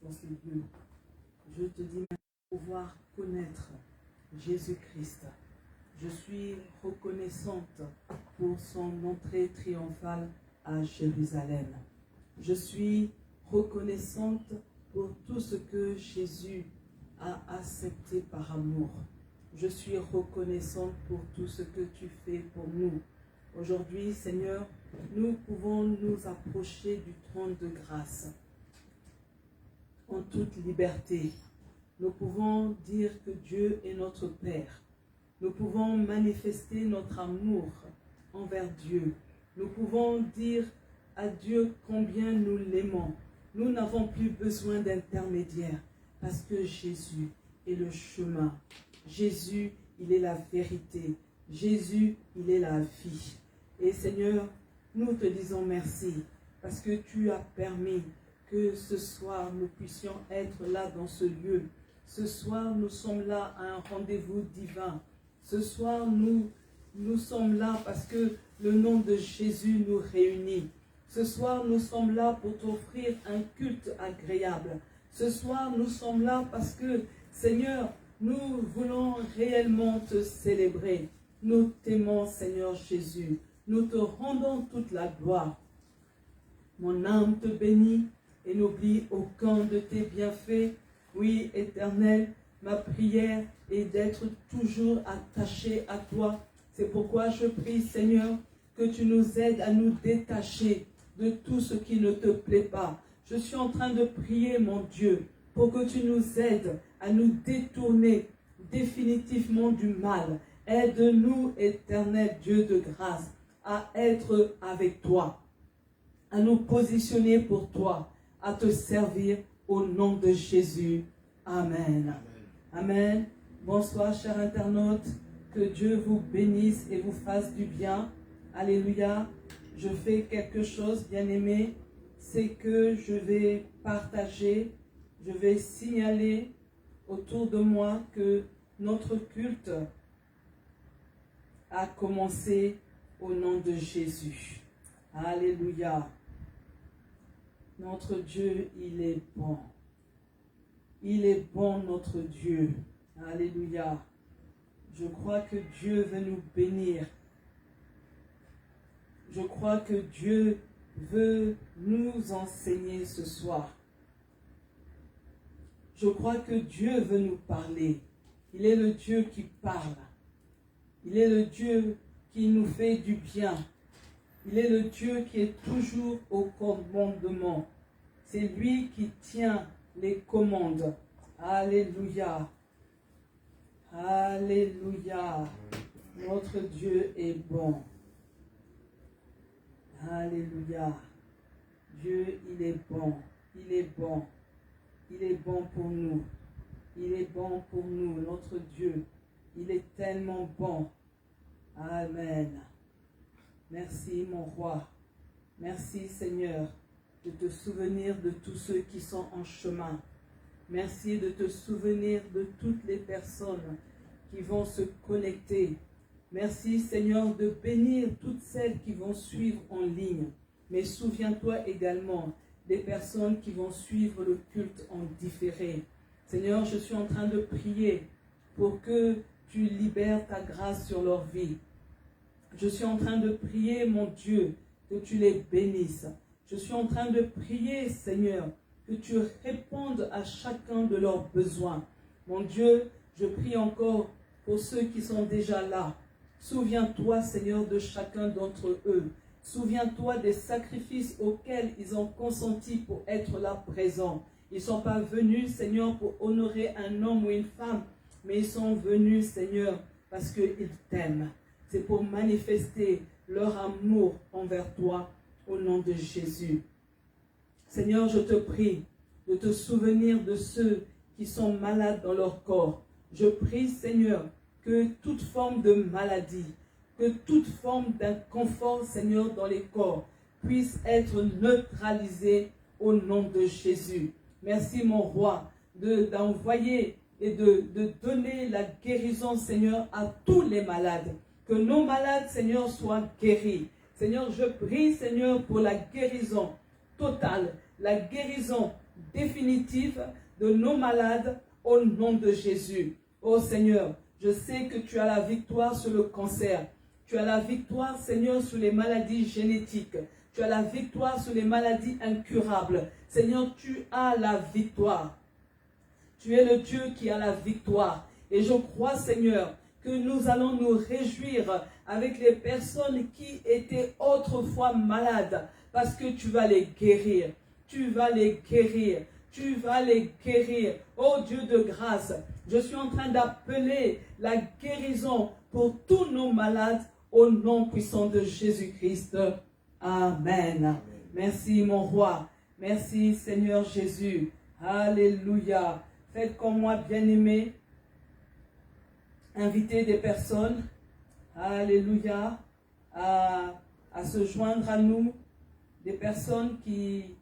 dans ces lieux. Je te dis merci de pouvoir connaître Jésus-Christ. Je suis reconnaissante pour son entrée triomphale à Jérusalem. Je suis reconnaissante pour tout ce que Jésus a accepté par amour. Je suis reconnaissante pour tout ce que tu fais pour nous. Aujourd'hui, Seigneur, nous pouvons nous approcher du trône de grâce en toute liberté. Nous pouvons dire que Dieu est notre Père. Nous pouvons manifester notre amour envers Dieu. Nous pouvons dire à Dieu combien nous l'aimons. Nous n'avons plus besoin d'intermédiaire parce que Jésus est le chemin. Jésus, il est la vérité. Jésus, il est la vie. Et Seigneur, nous te disons merci parce que tu as permis que ce soir nous puissions être là dans ce lieu. Ce soir, nous sommes là à un rendez-vous divin. Ce soir, nous sommes là parce que le nom de Jésus nous réunit. Ce soir, nous sommes là pour t'offrir un culte agréable. Ce soir, nous sommes là parce que, Seigneur, nous voulons réellement te célébrer. Nous t'aimons, Seigneur Jésus. Nous te rendons toute la gloire. Mon âme te bénit et n'oublie aucun de tes bienfaits. Oui, Éternel, ma prière est d'être toujours attaché à toi. C'est pourquoi je prie, Seigneur, que tu nous aides à nous détacher de tout ce qui ne te plaît pas. Je suis en train de prier, mon Dieu, pour que tu nous aides à nous détourner définitivement du mal. Aide-nous, Éternel Dieu de grâce, à être avec toi, à nous positionner pour toi, à te servir au nom de Jésus. Amen. Amen. Bonsoir, chers internautes. Que Dieu vous bénisse et vous fasse du bien. Alléluia. Je fais quelque chose, bien-aimé, c'est que je vais partager, je vais signaler autour de moi que notre culte a commencé au nom de Jésus. Alléluia. Notre Dieu, il est bon. Il est bon, notre Dieu. Alléluia. Je crois que Dieu veut nous bénir. Je crois que Dieu veut nous enseigner ce soir. Je crois que Dieu veut nous parler. Il est le Dieu qui parle. Il est le Dieu qui nous fait du bien. Il est le Dieu qui est toujours au commandement. C'est lui qui tient les commandes. Alléluia. Alléluia. Notre Dieu est bon. Alléluia. Dieu, il est bon. Il est bon. Il est bon pour nous. Il est bon pour nous, notre Dieu. Il est tellement bon. Amen. Merci, mon roi. Merci, Seigneur, de te souvenir de tous ceux qui sont en chemin. Merci de te souvenir de toutes les personnes qui vont se connecter. Merci, Seigneur, de bénir toutes celles qui vont suivre en ligne. Mais souviens-toi également des personnes qui vont suivre le culte en différé. Seigneur, je suis en train de prier pour que tu libères ta grâce sur leur vie. Je suis en train de prier, mon Dieu, que tu les bénisses. Je suis en train de prier, Seigneur, que tu répondes à chacun de leurs besoins. Mon Dieu, je prie encore pour ceux qui sont déjà là. Souviens-toi, Seigneur, de chacun d'entre eux. Souviens-toi des sacrifices auxquels ils ont consenti pour être là présents. Ils ne sont pas venus, Seigneur, pour honorer un homme ou une femme, mais ils sont venus, Seigneur, parce qu'ils t'aiment. C'est pour manifester leur amour envers toi au nom de Jésus. Seigneur, je te prie de te souvenir de ceux qui sont malades dans leur corps. Je prie, Seigneur, que toute forme de maladie, que toute forme d'inconfort, Seigneur, dans les corps puisse être neutralisée au nom de Jésus. Merci, mon roi, d'envoyer et de donner la guérison, Seigneur, à tous les malades. Que nos malades, Seigneur, soient guéris. Seigneur, je prie, Seigneur, pour la guérison totale, la guérison définitive de nos malades au nom de Jésus. Oh Seigneur, je sais que tu as la victoire sur le cancer. Tu as la victoire, Seigneur, sur les maladies génétiques. Tu as la victoire sur les maladies incurables. Seigneur, tu as la victoire. Tu es le Dieu qui a la victoire. Et je crois, Seigneur, que nous allons nous réjouir avec les personnes qui étaient autrefois malades, parce que tu vas les guérir. Tu vas les guérir. Tu vas les guérir. Oh Dieu de grâce, je suis en train d'appeler la guérison pour tous nos malades au nom puissant de Jésus-Christ. Amen. Amen. Merci mon roi. Merci Seigneur Jésus. Alléluia. Faites comme moi, bien-aimés. Invitez des personnes. Alléluia. À se joindre à nous. Des personnes qui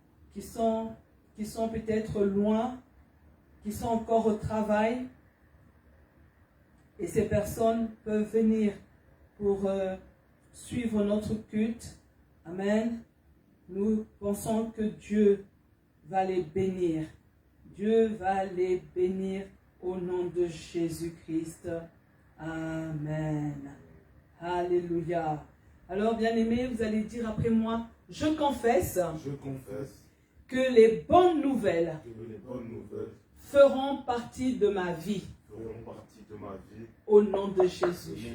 sont peut-être loin, qui sont encore au travail. Et ces personnes peuvent venir pour suivre notre culte. Amen. Nous pensons que Dieu va les bénir. Dieu va les bénir au nom de Jésus-Christ. Amen. Alléluia. Alors, bien-aimés, vous allez dire après moi, je confesse que les bonnes nouvelles feront partie de ma vie. Au nom de Jésus.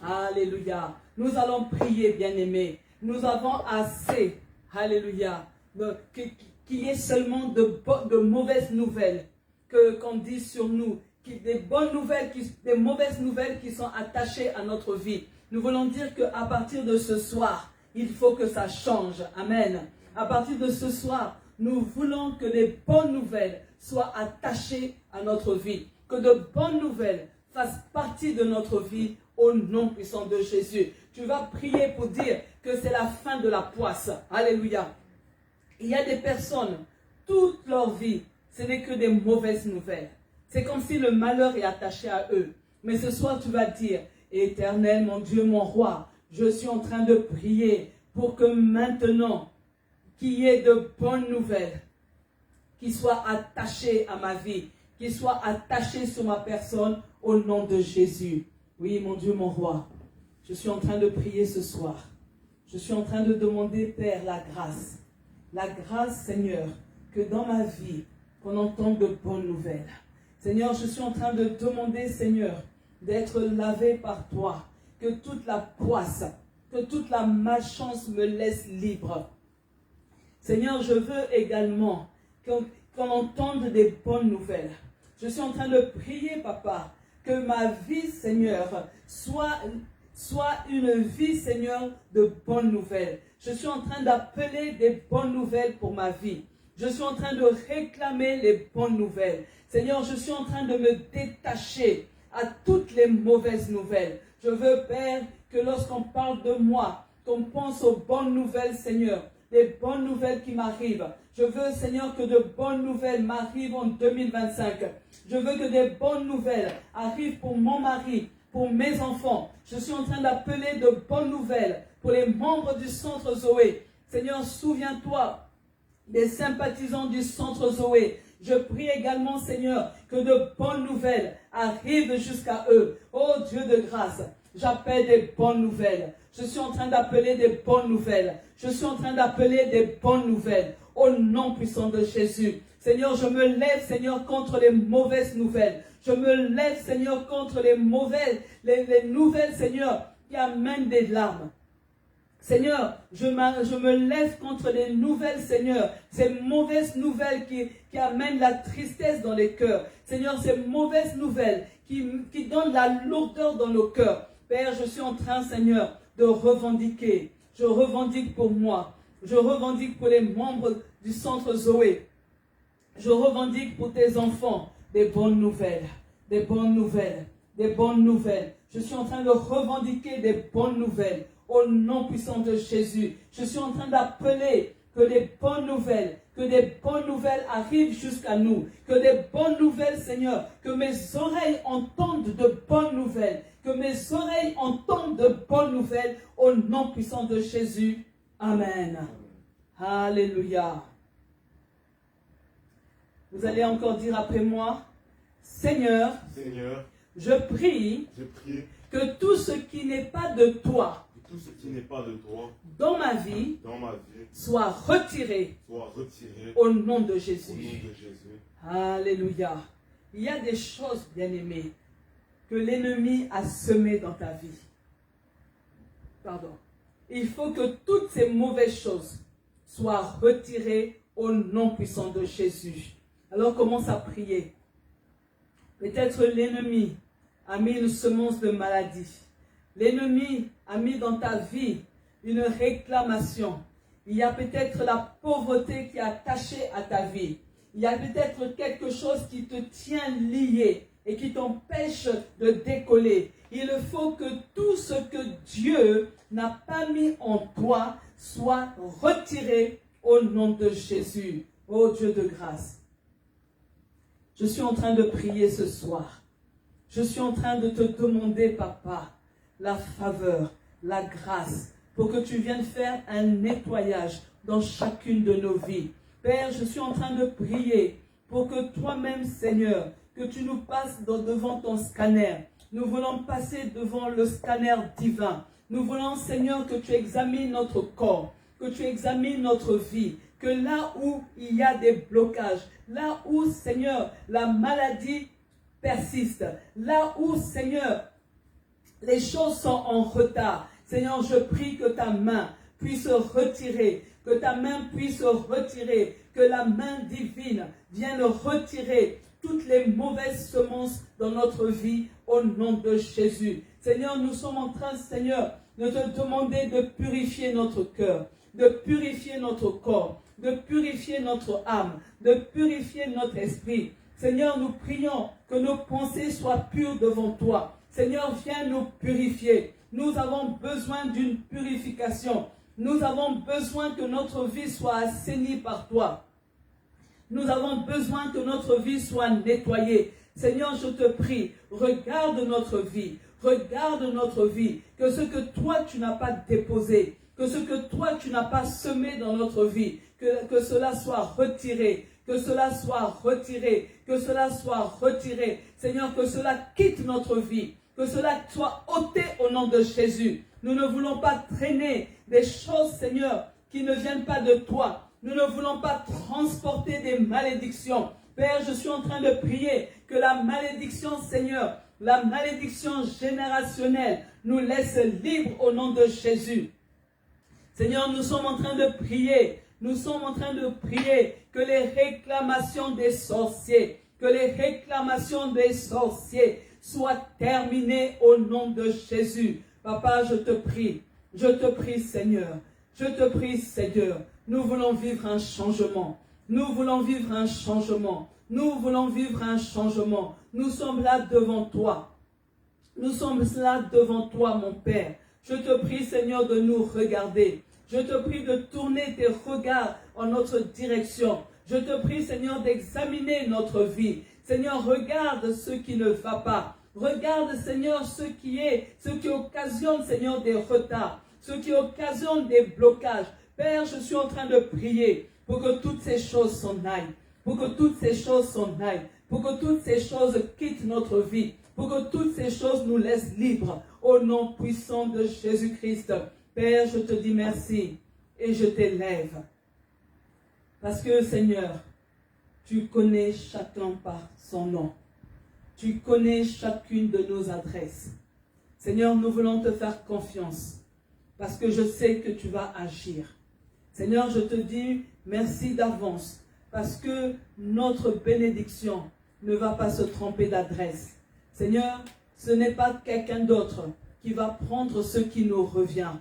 Alléluia. Nous allons prier, bien-aimés. Nous avons assez, alléluia, qu'il y ait seulement de mauvaises nouvelles qu'on dise sur nous, des mauvaises nouvelles qui sont attachées à notre vie. Nous voulons dire qu'à partir de ce soir, il faut que ça change. Amen. À partir de ce soir, nous voulons que les bonnes nouvelles soient attachées à notre vie. Que de bonnes nouvelles fassent partie de notre vie au nom puissant de Jésus. Tu vas prier pour dire que c'est la fin de la poisse. Alléluia. Il y a des personnes, toute leur vie, ce n'est que des mauvaises nouvelles. C'est comme si le malheur est attaché à eux. Mais ce soir, tu vas dire, Éternel, mon Dieu, mon roi, je suis en train de prier pour que maintenant, qu'il y ait de bonnes nouvelles qui soient attachées à ma vie, qui soient attachées sur ma personne au nom de Jésus. Oui, mon Dieu, mon roi, je suis en train de prier ce soir. Je suis en train de demander, Père, la grâce. La grâce, Seigneur, que dans ma vie, qu'on entende de bonnes nouvelles. Seigneur, je suis en train de demander, Seigneur, d'être lavé par toi. Que toute la poisse, que toute la malchance me laisse libre. Seigneur, je veux également qu'on entende des bonnes nouvelles. Je suis en train de prier, Papa, que ma vie, Seigneur, soit une vie, Seigneur, de bonnes nouvelles. Je suis en train d'appeler des bonnes nouvelles pour ma vie. Je suis en train de réclamer les bonnes nouvelles. Seigneur, je suis en train de me détacher à toutes les mauvaises nouvelles. Je veux, Père, que lorsqu'on parle de moi, qu'on pense aux bonnes nouvelles, Seigneur, les bonnes nouvelles qui m'arrivent. Je veux, Seigneur, que de bonnes nouvelles m'arrivent en 2025. Je veux que des bonnes nouvelles arrivent pour mon mari, pour mes enfants. Je suis en train d'appeler de bonnes nouvelles pour les membres du Centre Zoé. Seigneur, souviens-toi des sympathisants du Centre Zoé. Je prie également, Seigneur, que de bonnes nouvelles arrivent jusqu'à eux. Oh Dieu de grâce, j'appelle des bonnes nouvelles. Je suis en train d'appeler des bonnes nouvelles. Je suis en train d'appeler des bonnes nouvelles. Au nom puissant de Jésus. Seigneur, je me lève, Seigneur, contre les mauvaises nouvelles. Je me lève, Seigneur, contre les nouvelles, Seigneur, qui amènent des larmes. Seigneur, je me lève contre les nouvelles, Seigneur, ces mauvaises nouvelles qui amènent la tristesse dans les cœurs. Seigneur, ces mauvaises nouvelles qui donnent la lourdeur dans nos cœurs. Père, je suis en train, Seigneur, de revendiquer. Je revendique pour moi. Je revendique pour les membres du Centre Zoé. Je revendique pour tes enfants des bonnes nouvelles. Des bonnes nouvelles. Des bonnes nouvelles. Je suis en train de revendiquer des bonnes nouvelles. Au nom puissant de Jésus, je suis en train d'appeler que des bonnes nouvelles arrivent jusqu'à nous. Que des bonnes nouvelles, Seigneur, que mes oreilles entendent de bonnes nouvelles. Que mes oreilles entendent de bonnes nouvelles au nom puissant de Jésus. Amen. Alléluia. Vous allez encore dire après moi, Seigneur, je prie que tout ce qui n'est pas de toi, dans ma vie, soit retiré, au nom de Jésus. Alléluia. Il y a des choses, bien-aimées, que l'ennemi a semées dans ta vie. Pardon. Il faut que toutes ces mauvaises choses soient retirées au nom puissant de Jésus. Alors commence à prier. Peut-être l'ennemi a mis une semence de maladie. L'ennemi a mis dans ta vie une réclamation. Il y a peut-être la pauvreté qui est attachée à ta vie. Il y a peut-être quelque chose qui te tient lié et qui t'empêche de décoller. Il faut que tout ce que Dieu n'a pas mis en toi soit retiré au nom de Jésus. Oh Dieu de grâce. Je suis en train de prier ce soir. Je suis en train de te demander, Papa, la faveur, la grâce, pour que tu viennes faire un nettoyage dans chacune de nos vies. Père, je suis en train de prier pour que toi-même, Seigneur, que tu nous passes devant ton scanner. Nous voulons passer devant le scanner divin. Nous voulons, Seigneur, que tu examines notre corps, que tu examines notre vie, que là où il y a des blocages, là où, Seigneur, la maladie persiste, là où, Seigneur, les choses sont en retard, Seigneur, je prie que ta main puisse retirer, que ta main puisse retirer, que la main divine vienne retirer toutes les mauvaises semences dans notre vie au nom de Jésus. Seigneur, nous sommes en train, Seigneur, de te demander de purifier notre cœur, de purifier notre corps, de purifier notre âme, de purifier notre esprit. Seigneur, nous prions que nos pensées soient pures devant toi. Seigneur, viens nous purifier. Nous avons besoin d'une purification. Nous avons besoin que notre vie soit assainie par toi. Nous avons besoin que notre vie soit nettoyée. Seigneur, je te prie, regarde notre vie. Regarde notre vie. Que ce que toi, tu n'as pas déposé, que ce que toi, tu n'as pas semé dans notre vie, que cela soit retiré. Que cela soit retiré. Que cela soit retiré. Seigneur, que cela quitte notre vie. Que cela soit ôté au nom de Jésus. Nous ne voulons pas traîner des choses, Seigneur, qui ne viennent pas de toi. Nous ne voulons pas transporter des malédictions. Père, je suis en train de prier que la malédiction, Seigneur, la malédiction générationnelle nous laisse libres au nom de Jésus. Seigneur, nous sommes en train de prier. Nous sommes en train de prier que les réclamations des sorciers, soient terminées au nom de Jésus. Papa, je te prie, Seigneur, je te prie, Seigneur, nous voulons vivre un changement, nous voulons vivre un changement, nous voulons vivre un changement, nous sommes là devant toi, mon Père, je te prie, Seigneur, de nous regarder, je te prie de tourner tes regards en notre direction, je te prie, Seigneur, d'examiner notre vie. Seigneur, regarde ce qui ne va pas. Regarde, Seigneur, ce qui occasionne, Seigneur, des retards, ce qui occasionne des blocages. Père, je suis en train de prier pour que toutes ces choses s'en aillent, pour que toutes ces choses s'en aillent, pour que toutes ces choses quittent notre vie, pour que toutes ces choses nous laissent libres au nom puissant de Jésus-Christ. Père, je te dis merci et je t'élève. Parce que, Seigneur, tu connais chacun par son nom. Tu connais chacune de nos adresses. Seigneur, nous voulons te faire confiance parce que je sais que tu vas agir. Seigneur, je te dis merci d'avance parce que notre bénédiction ne va pas se tromper d'adresse. Seigneur, ce n'est pas quelqu'un d'autre qui va prendre ce qui nous revient.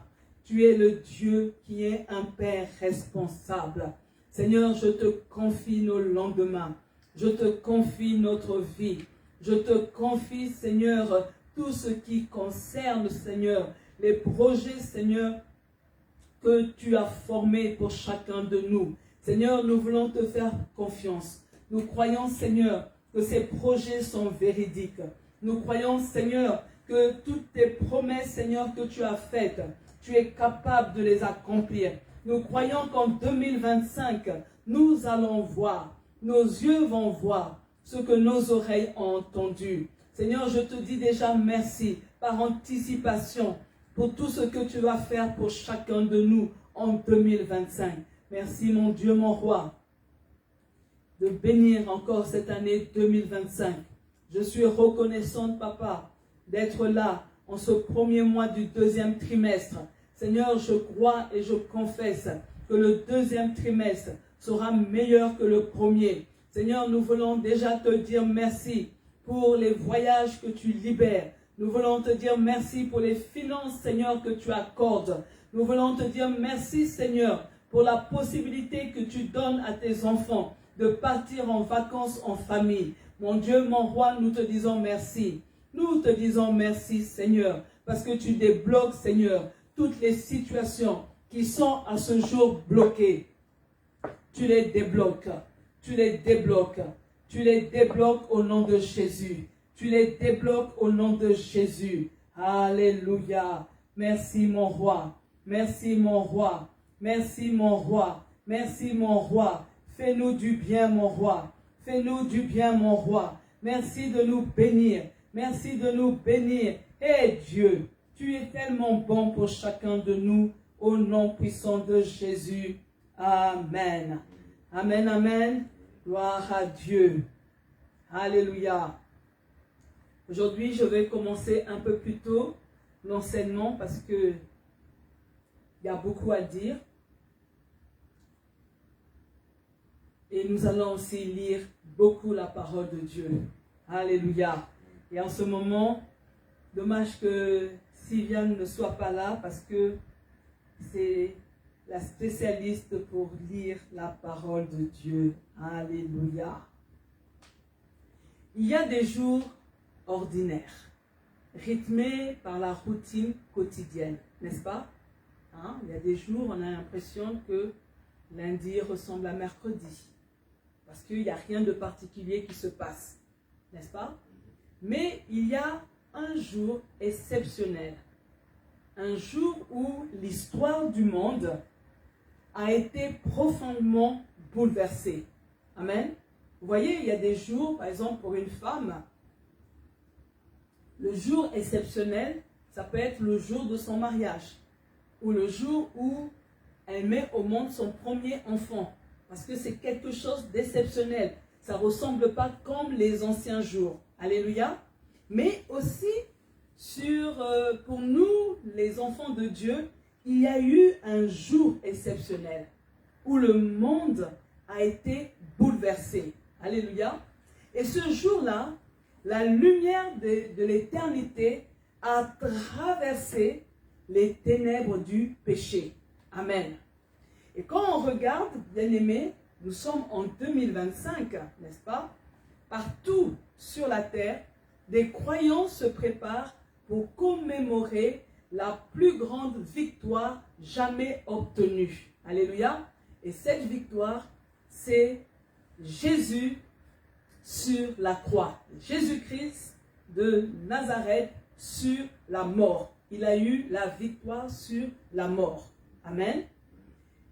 Tu es le Dieu qui est un Père responsable. Seigneur, je te confie nos lendemains. Je te confie notre vie. Je te confie, Seigneur, tout ce qui concerne, Seigneur, les projets, Seigneur, que tu as formés pour chacun de nous. Seigneur, nous voulons te faire confiance. Nous croyons, Seigneur, que ces projets sont véridiques. Nous croyons, Seigneur, que toutes tes promesses, Seigneur, que tu as faites, tu es capable de les accomplir. Nous croyons qu'en 2025, nous allons voir nos yeux vont voir, ce que nos oreilles ont entendu. Seigneur, je te dis déjà merci par anticipation pour tout ce que tu vas faire pour chacun de nous en 2025. Merci mon Dieu, mon roi, de bénir encore cette année 2025. Je suis reconnaissante, Papa, d'être là en ce premier mois du deuxième trimestre. Seigneur, je crois et je confesse que le deuxième trimestre sera meilleur que le premier. Seigneur, nous voulons déjà te dire merci pour les voyages que tu libères. Nous voulons te dire merci pour les finances, Seigneur, que tu accordes. Nous voulons te dire merci, Seigneur, pour la possibilité que tu donnes à tes enfants de partir en vacances en famille. Mon Dieu, mon roi, nous te disons merci. Nous te disons merci, Seigneur, parce que tu débloques, Seigneur, toutes les situations qui sont à ce jour bloquées. Tu les débloques. Tu les débloques. Tu les débloques au nom de Jésus. Tu les débloques au nom de Jésus. Alléluia. Merci, mon roi. Merci, mon roi. Merci, mon roi. Merci, mon roi. Fais-nous du bien, mon roi. Fais-nous du bien, mon roi. Merci de nous bénir. Merci de nous bénir. Eh Dieu, tu es tellement bon pour chacun de nous. Au nom puissant de Jésus. Amen. Amen, amen. Gloire à Dieu. Alléluia. Aujourd'hui, je vais commencer un peu plus tôt l'enseignement parce que il y a beaucoup à dire. Et nous allons aussi lire beaucoup la parole de Dieu. Alléluia. Et en ce moment, dommage que Sylviane ne soit pas là parce que c'est la spécialiste pour lire la parole de Dieu. Alléluia. Il y a des jours ordinaires, rythmés par la routine quotidienne, n'est-ce pas? Il y a des jours, on a l'impression que lundi ressemble à mercredi, parce qu'il n'y a rien de particulier qui se passe, n'est-ce pas? Mais il y a un jour exceptionnel, un jour où l'histoire du monde a été profondément bouleversée. Amen. Vous voyez, il y a des jours, par exemple pour une femme, le jour exceptionnel, ça peut être le jour de son mariage, ou le jour où elle met au monde son premier enfant, parce que c'est quelque chose d'exceptionnel. Ça ne ressemble pas comme les anciens jours. Alléluia. Mais aussi, pour nous, les enfants de Dieu, il y a eu un jour exceptionnel où le monde a été bouleversé. Alléluia. Et ce jour-là, la lumière de l'éternité a traversé les ténèbres du péché. Amen. Et quand on regarde, bien-aimés, nous sommes en 2025, n'est-ce pas? Partout sur la terre, des croyants se préparent pour commémorer la plus grande victoire jamais obtenue. Alléluia. Et cette victoire, c'est Jésus sur la croix. Jésus-Christ de Nazareth sur la mort. Il a eu la victoire sur la mort. Amen.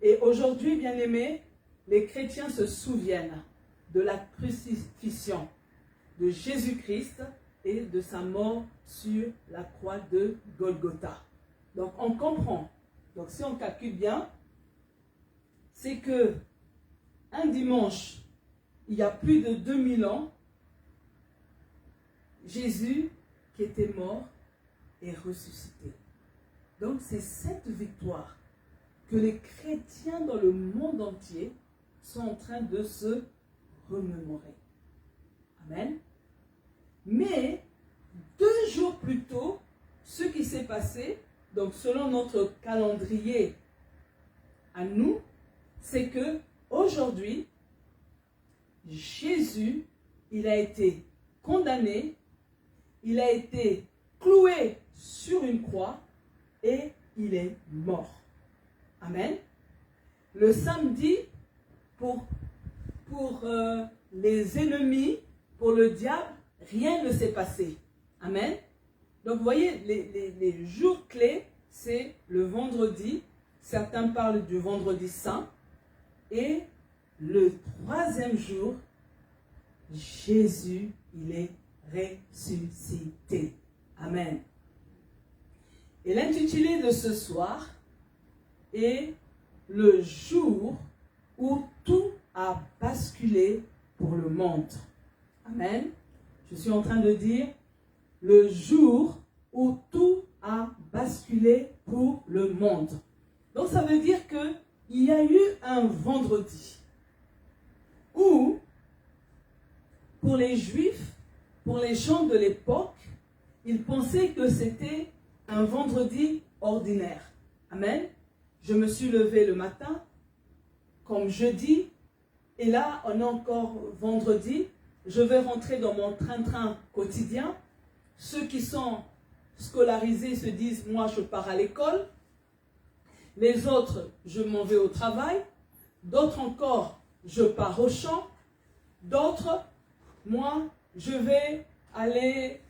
Et aujourd'hui, bien-aimés, les chrétiens se souviennent de la crucifixion de Jésus-Christ et de sa mort sur la croix de Golgotha. Donc on comprend. Donc si on calcule bien, c'est que un dimanche, il y a plus de 2000 ans, Jésus qui était mort est ressuscité. Donc c'est cette victoire que les chrétiens dans le monde entier sont en train de se remémorer. Amen. Mais 2 jours plus tôt, ce qui s'est passé, donc selon notre calendrier à nous, c'est que aujourd'hui, Jésus, il a été condamné, il a été cloué sur une croix et il est mort. Amen. Le samedi, pour les ennemis, pour le diable, rien ne s'est passé. Amen. Donc vous voyez, les jours clés, c'est le vendredi. Certains parlent du vendredi saint et le troisième jour, Jésus, il est ressuscité. Amen. Et l'intitulé de ce soir est le jour où tout a basculé pour le monde. Amen. Je suis en train de dire le jour où tout a basculé pour le monde. Donc ça veut dire qu'il y a eu un vendredi où, pour les Juifs, pour les gens de l'époque, ils pensaient que c'était un vendredi ordinaire. Amen. Je me suis levé le matin, comme jeudi, et là, on est encore vendredi. Je vais rentrer dans mon train-train quotidien. Ceux qui sont scolarisés se disent, moi, je pars à l'école. Les autres, je m'en vais au travail. D'autres encore, je pars au champ. D'autres, moi, je vais aller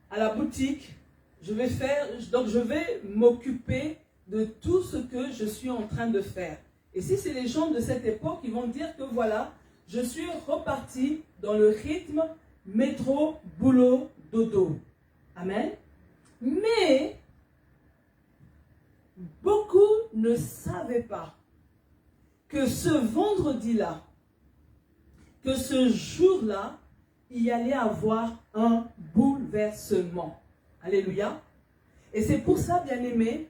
à la boutique. Je vais m'occuper de tout ce que je suis en train de faire. Et si c'est les gens de cette époque, ils vont dire que voilà, je suis reparti dans le rythme métro, boulot, dodo. Amen. Mais beaucoup ne savaient pas que ce vendredi-là, que ce jour-là, il y allait avoir un bouleversement. Alléluia. Et c'est pour ça, bien-aimés,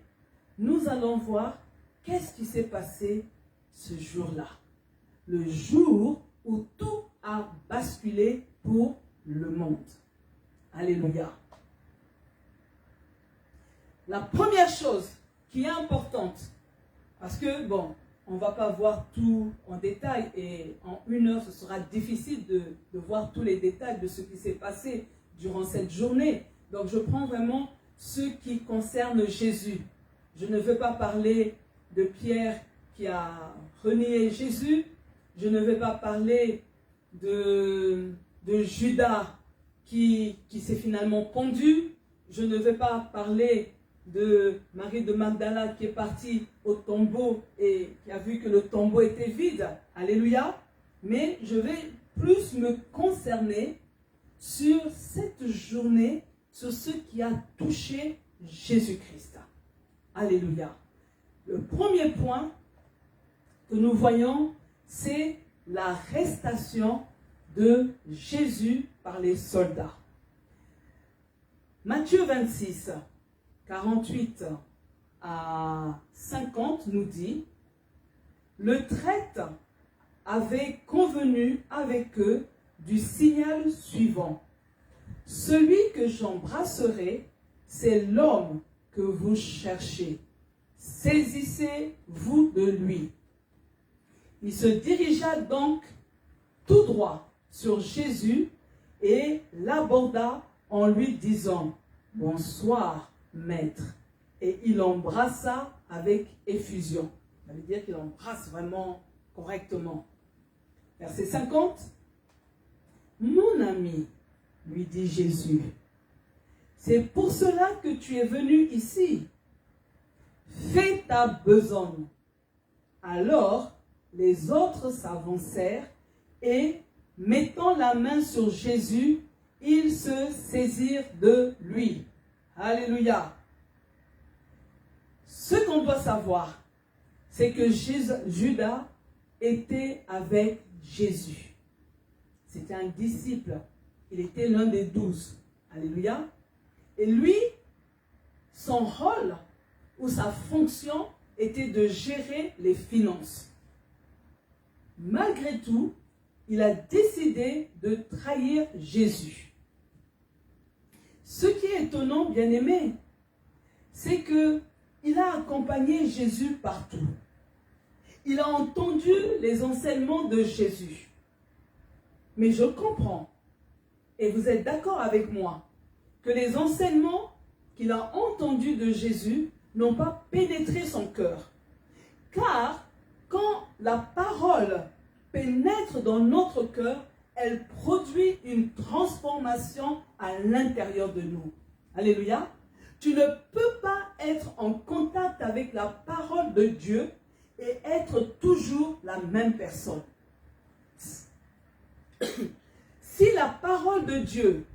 nous allons voir qu'est-ce qui s'est passé ce jour-là. Le jour où tout a basculé pour le monde. Alléluia. La première chose qui est importante, parce que, bon, on ne va pas voir tout en détail et en une heure, ce sera difficile de voir tous les détails de ce qui s'est passé durant cette journée. Donc, je prends vraiment ce qui concerne Jésus. Je ne veux pas parler de Pierre qui a renié Jésus. Je ne vais pas parler de Judas qui s'est finalement pendu. Je ne vais pas parler de Marie de Magdala qui est partie au tombeau et qui a vu que le tombeau était vide. Alléluia. Mais je vais plus me concerner sur cette journée, sur ce qui a touché Jésus-Christ. Alléluia. Le premier point que nous voyons, c'est l'arrestation de Jésus par les soldats. Matthieu 26, 48 à 50 nous dit, « Le traître avait convenu avec eux du signal suivant. Celui que j'embrasserai, c'est l'homme que vous cherchez. Saisissez-vous de lui. » Il se dirigea donc tout droit sur Jésus et l'aborda en lui disant « Bonsoir, maître ». Et il l'embrassa avec effusion. Ça veut dire qu'il embrasse vraiment correctement. Verset 50. « Mon ami, lui dit Jésus, c'est pour cela que tu es venu ici. Fais ta besogne. » Alors, les autres s'avancèrent et, mettant la main sur Jésus, ils se saisirent de lui. Alléluia. Ce qu'on doit savoir, c'est que Judas était avec Jésus. C'était un disciple. Il était l'un des 12. Alléluia. Et lui, son rôle ou sa fonction était de gérer les finances. Malgré tout, il a décidé de trahir Jésus. Ce qui est étonnant, bien-aimé, c'est qu'il a accompagné Jésus partout. Il a entendu les enseignements de Jésus. Mais je comprends, et vous êtes d'accord avec moi, que les enseignements qu'il a entendus de Jésus n'ont pas pénétré son cœur. Car quand la parole pénètre dans notre cœur, elle produit une transformation à l'intérieur de nous. Alléluia. Tu ne peux pas être en contact avec la parole de Dieu et être toujours la même personne. Si la parole de Dieu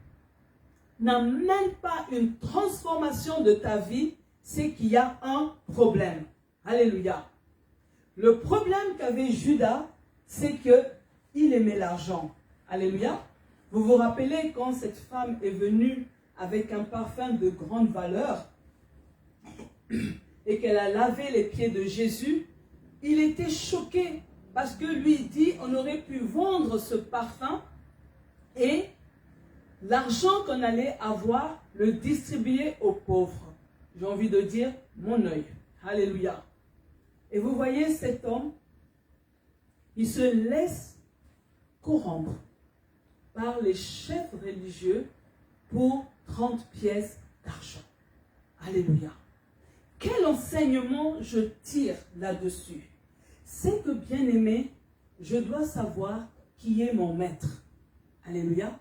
n'amène pas une transformation de ta vie, c'est qu'il y a un problème. Alléluia. Le problème qu'avait Judas, c'est qu'il aimait l'argent. Alléluia. Vous vous rappelez quand cette femme est venue avec un parfum de grande valeur et qu'elle a lavé les pieds de Jésus, il était choqué parce que lui dit on aurait pu vendre ce parfum et l'argent qu'on allait avoir, le distribuer aux pauvres. J'ai envie de dire mon œil. Alléluia. Et vous voyez cet homme, il se laisse corrompre par les chefs religieux pour 30 pièces d'argent. Alléluia. Quel enseignement je tire là-dessus? C'est que, bien aimé, je dois savoir qui est mon maître. Alléluia.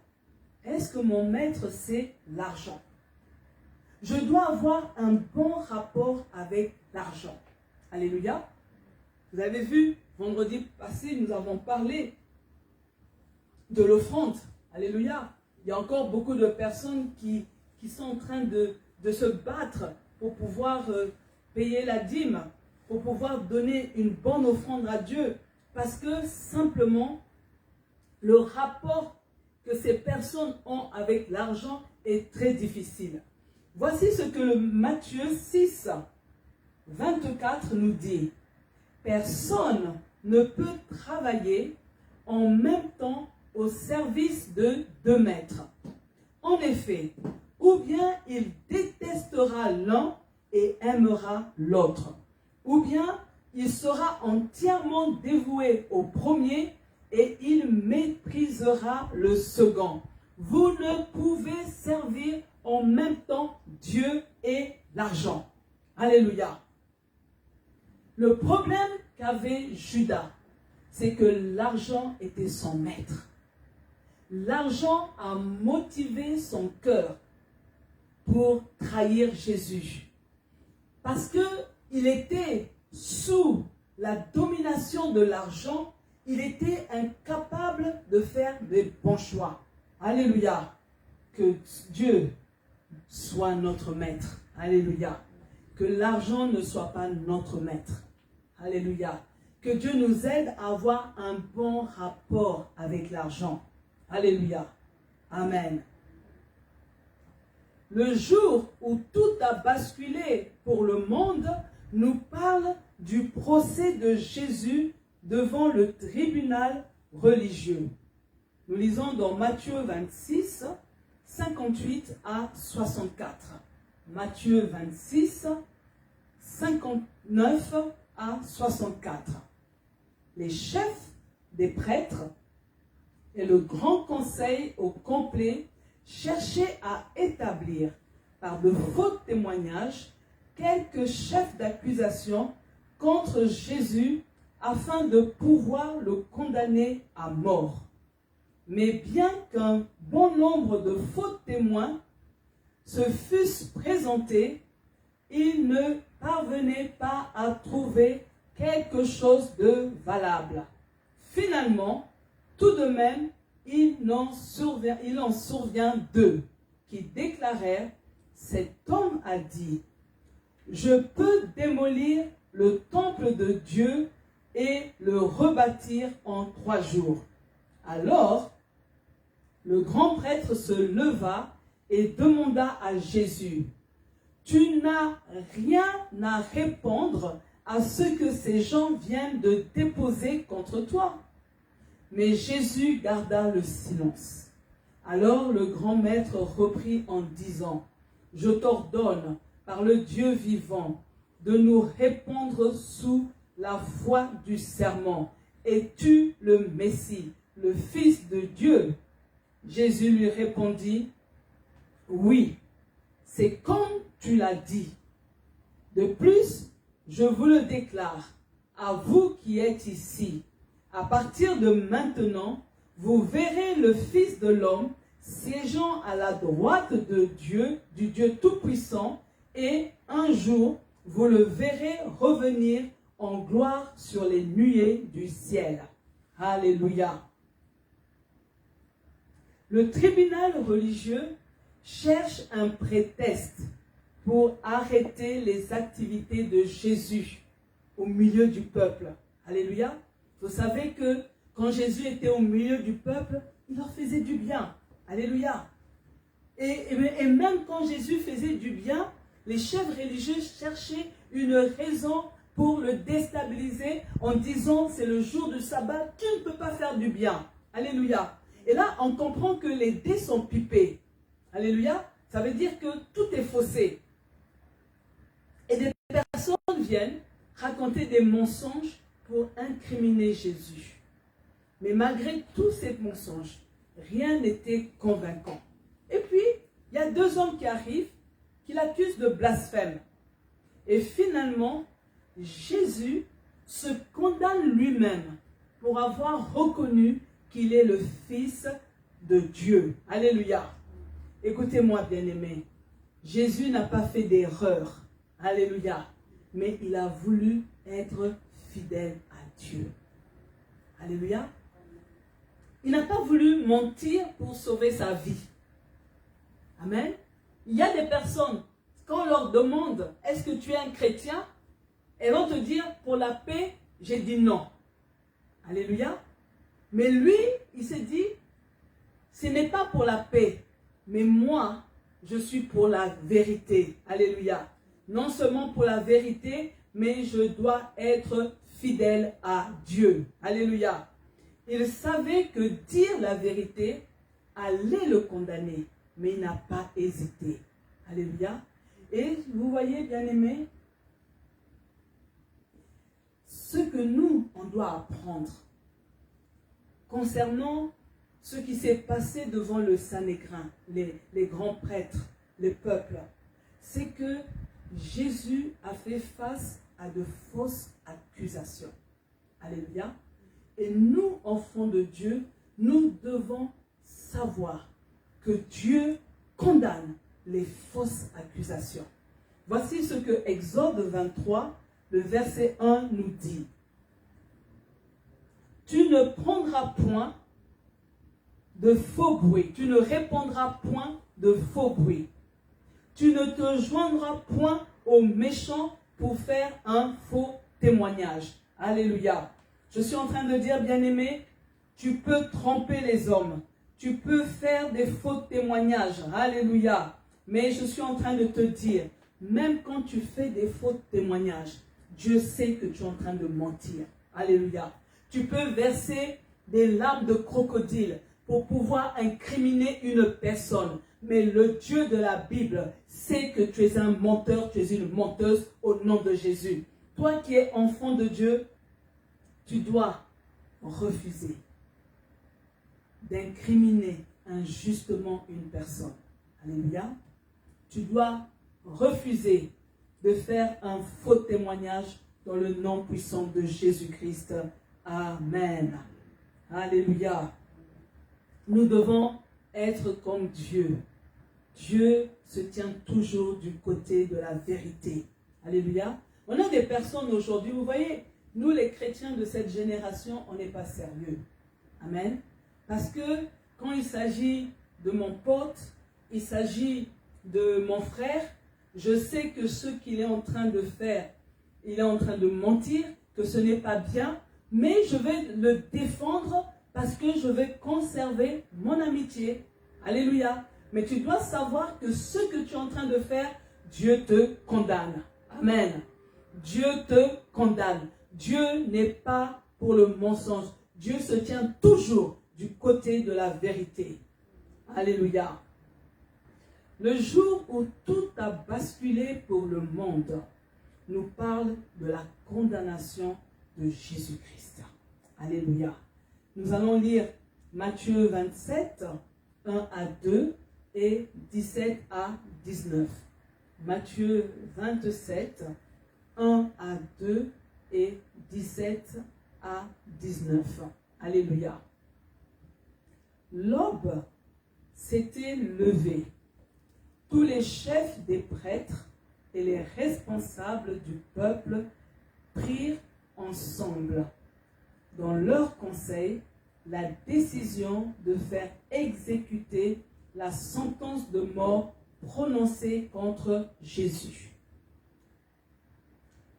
Est-ce que mon maître, c'est l'argent? Je dois avoir un bon rapport avec l'argent. Alléluia. Vous avez vu, vendredi passé, nous avons parlé de l'offrande. Alléluia. Il y a encore beaucoup de personnes qui sont en train de se battre pour pouvoir payer la dîme, pour pouvoir donner une bonne offrande à Dieu. Parce que simplement, le rapport que ces personnes ont avec l'argent est très difficile. Voici ce que le Matthieu 6, 24 nous dit. Personne ne peut travailler en même temps au service de 2 maîtres. En effet, ou bien il détestera l'un et aimera l'autre, ou bien il sera entièrement dévoué au premier et il méprisera le second. Vous ne pouvez servir en même temps Dieu et l'argent. Alléluia. Le problème qu'avait Judas, c'est que l'argent était son maître. L'argent a motivé son cœur pour trahir Jésus. Parce qu'il était sous la domination de l'argent, il était incapable de faire des bons choix. Alléluia. Que Dieu soit notre maître. Alléluia. Que l'argent ne soit pas notre maître. Alléluia. Que Dieu nous aide à avoir un bon rapport avec l'argent. Alléluia. Amen. Le jour où tout a basculé pour le monde nous parle du procès de Jésus devant le tribunal religieux. Nous lisons dans Matthieu 26, 58 à 64. Matthieu 26, 59 à 64. Les chefs des prêtres et le grand conseil au complet cherchaient à établir par de faux témoignages quelques chefs d'accusation contre Jésus afin de pouvoir le condamner à mort. Mais bien qu'un bon nombre de faux témoins se fussent présentés, ils ne parvenaient pas à trouver quelque chose de valable. Finalement, tout de même, il en survient 2 qui déclarèrent « Cet homme a dit, je peux démolir le temple de Dieu et le rebâtir en 3 jours. » Alors, le grand prêtre se leva et demanda à Jésus, « Tu n'as rien à répondre à ce que ces gens viennent de déposer contre toi. » Mais Jésus garda le silence. Alors le grand maître reprit en disant, « Je t'ordonne, par le Dieu vivant, de nous répondre sous la foi du serment. Es-tu le Messie, le Fils de Dieu ?» Jésus lui répondit, « Oui, c'est comme tu l'as dit. De plus, je vous le déclare, à vous qui êtes ici, à partir de maintenant, vous verrez le Fils de l'homme siégeant à la droite de Dieu, du Dieu Tout-Puissant, et un jour, vous le verrez revenir en gloire sur les nuées du ciel. Alléluia. Le tribunal religieux cherche un prétexte pour arrêter les activités de Jésus au milieu du peuple. Alléluia. Vous savez que quand Jésus était au milieu du peuple, il leur faisait du bien. Alléluia. Et même quand Jésus faisait du bien, les chefs religieux cherchaient une raison pour le déstabiliser en disant c'est le jour du sabbat, tu ne peux pas faire du bien. Alléluia. Et là, on comprend que les dés sont pipés. Alléluia. Ça veut dire que tout est faussé. Et des personnes viennent raconter des mensonges pour incriminer Jésus. Mais malgré tous ces mensonges, rien n'était convaincant. Et puis, il y a 2 hommes qui arrivent, qui l'accusent de blasphème. Et finalement, Jésus se condamne lui-même pour avoir reconnu qu'il est le Fils de Dieu. Alléluia. Écoutez-moi, bien-aimés. Jésus n'a pas fait d'erreur. Alléluia. Mais il a voulu être fidèle à Dieu. Alléluia. Il n'a pas voulu mentir pour sauver sa vie. Amen. Il y a des personnes, quand on leur demande, est-ce que tu es un chrétien? Elles vont te dire, pour la paix, j'ai dit non. Alléluia. Mais lui, il s'est dit, ce n'est pas pour la paix, mais moi, je suis pour la vérité. Alléluia. Non seulement pour la vérité, mais je dois être fidèle à Dieu. Alléluia. Il savait que dire la vérité allait le condamner, mais il n'a pas hésité. Alléluia. Et vous voyez, bien-aimés, ce que nous, on doit apprendre concernant ce qui s'est passé devant le Sanhédrin, les grands prêtres, le peuple, c'est que Jésus a fait face à de fausses accusations. Alléluia. Et nous, enfants de Dieu, nous devons savoir que Dieu condamne les fausses accusations. Voici ce que Exode 23, le verset 1 nous dit. Tu ne prendras point de faux bruit, tu ne répondras point de faux bruit. Tu ne te joindras point aux méchants pour faire un faux témoignage. Alléluia. Je suis en train de dire, bien-aimé, tu peux tromper les hommes. Tu peux faire des faux témoignages. Alléluia. Mais je suis en train de te dire, même quand tu fais des faux témoignages, Dieu sait que tu es en train de mentir. Alléluia. Tu peux verser des larmes de crocodile pour pouvoir incriminer une personne. Mais le Dieu de la Bible sait que tu es un menteur, tu es une menteuse au nom de Jésus. Toi qui es enfant de Dieu, tu dois refuser d'incriminer injustement une personne. Alléluia. Tu dois refuser de faire un faux témoignage dans le nom puissant de Jésus-Christ. Amen. Alléluia. Nous devons être comme Dieu. Dieu se tient toujours du côté de la vérité. Alléluia. On a des personnes aujourd'hui, vous voyez, nous les chrétiens de cette génération, on n'est pas sérieux. Amen. Parce que quand il s'agit de mon pote, il s'agit de mon frère, je sais que ce qu'il est en train de faire, il est en train de mentir, que ce n'est pas bien, mais je vais le défendre parce que je vais conserver mon amitié. Alléluia. Mais tu dois savoir que ce que tu es en train de faire, Dieu te condamne. Amen. Dieu te condamne. Dieu n'est pas pour le mensonge. Dieu se tient toujours du côté de la vérité. Alléluia. Le jour où tout a basculé pour le monde, nous parle de la condamnation de Jésus-Christ. Alléluia. Nous allons lire Matthieu 27, 1 à 2 et 17 à 19. Matthieu 27, 1 à 2 et 17 à 19. Alléluia. L'aube s'était levée. Tous les chefs des prêtres et les responsables du peuple prirent ensemble, dans leur conseil, la décision de faire exécuter la sentence de mort prononcée contre Jésus.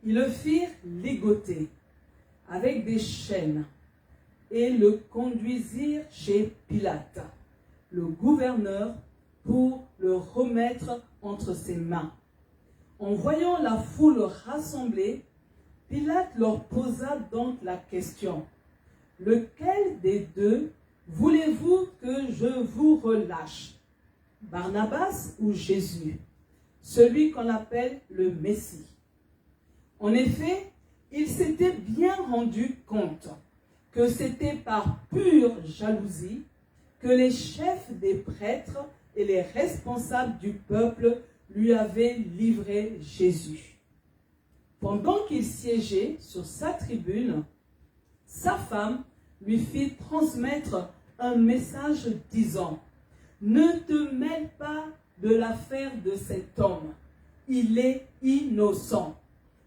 Ils le firent ligoter avec des chaînes et le conduisirent chez Pilate, le gouverneur, pour le remettre entre ses mains. En voyant la foule rassemblée, Pilate leur posa donc la question: « Lequel des deux voulez-vous que je vous relâche, Barnabas ou Jésus, celui qu'on appelle le Messie ?» En effet, il s'était bien rendu compte que c'était par pure jalousie que les chefs des prêtres et les responsables du peuple lui avaient livré Jésus. Pendant qu'il siégeait sur sa tribune, sa femme lui fit transmettre un message disant: « Ne te mêle pas de l'affaire de cet homme, il est innocent.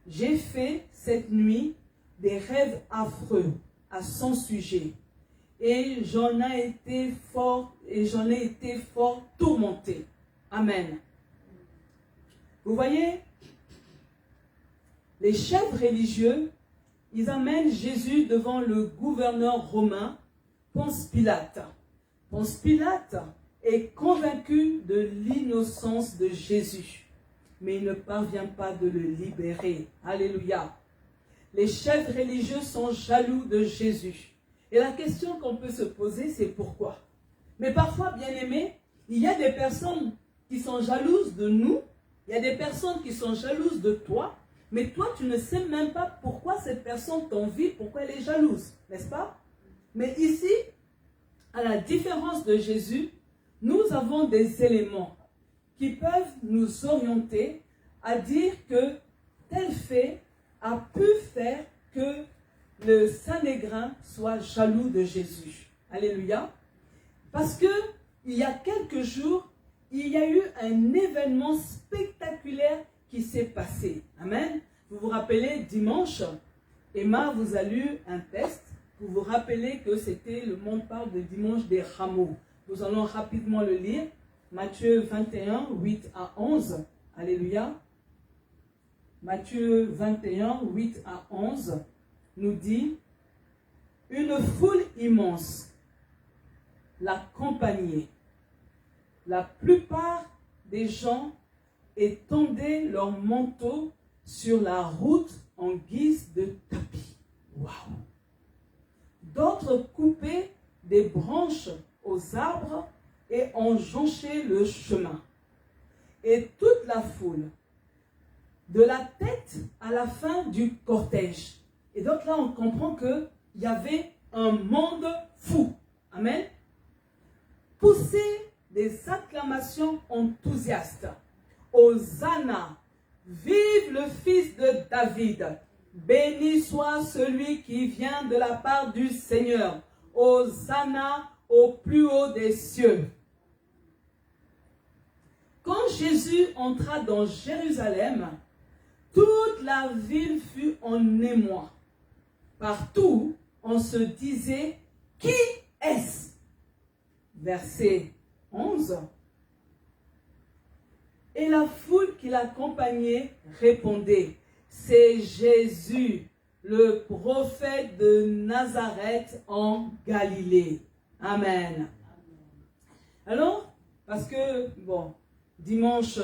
J'ai fait cette nuit des rêves affreux à son sujet, et j'en ai été fort tourmenté. » Amen. Vous voyez, les chefs religieux, ils amènent Jésus devant le gouverneur romain, Ponce Pilate. Ponce Pilate est convaincu de l'innocence de Jésus, mais il ne parvient pas de le libérer. Alléluia. Les chefs religieux sont jaloux de Jésus. Et la question qu'on peut se poser, c'est pourquoi? Mais parfois, bien aimés, il y a des personnes qui sont jalouses de nous, il y a des personnes qui sont jalouses de toi, mais toi, tu ne sais même pas pourquoi cette personne t'envie, pourquoi elle est jalouse, n'est-ce pas? Mais ici, à la différence de Jésus, nous avons des éléments qui peuvent nous orienter à dire que tel fait a pu faire que le Sanhédrin soit jaloux de Jésus. Alléluia. Parce que il y a quelques jours, il y a eu un événement spectaculaire qui s'est passé. Amen. Vous vous rappelez, dimanche, Emma vous a lu un texte. Vous vous rappelez que c'était, le monde parle de dimanche des rameaux. Nous allons rapidement le lire. Matthieu 21, 8 à 11. Alléluia. Matthieu 21, 8 à 11 nous dit: « Une foule immense l'accompagnait. La plupart des gens étendaient leurs manteaux sur la route en guise de tapis. Waouh! D'autres coupaient des branches aux arbres et en jonchaient le chemin. Et toute la foule, de la tête à la fin du cortège. » Et donc là, on comprend qu'il y avait un monde fou. Amen. Poussait des acclamations enthousiastes. Hosanna, vive le fils de David. Béni soit celui qui vient de la part du Seigneur. Hosanna au plus haut des cieux. Quand Jésus entra dans Jérusalem, toute la ville fut en émoi. Partout, on se disait: qui est-ce? Verset 11. Et la foule qui l'accompagnait répondait: c'est Jésus, le prophète de Nazareth en Galilée. Amen. Alors, parce que, bon, dimanche,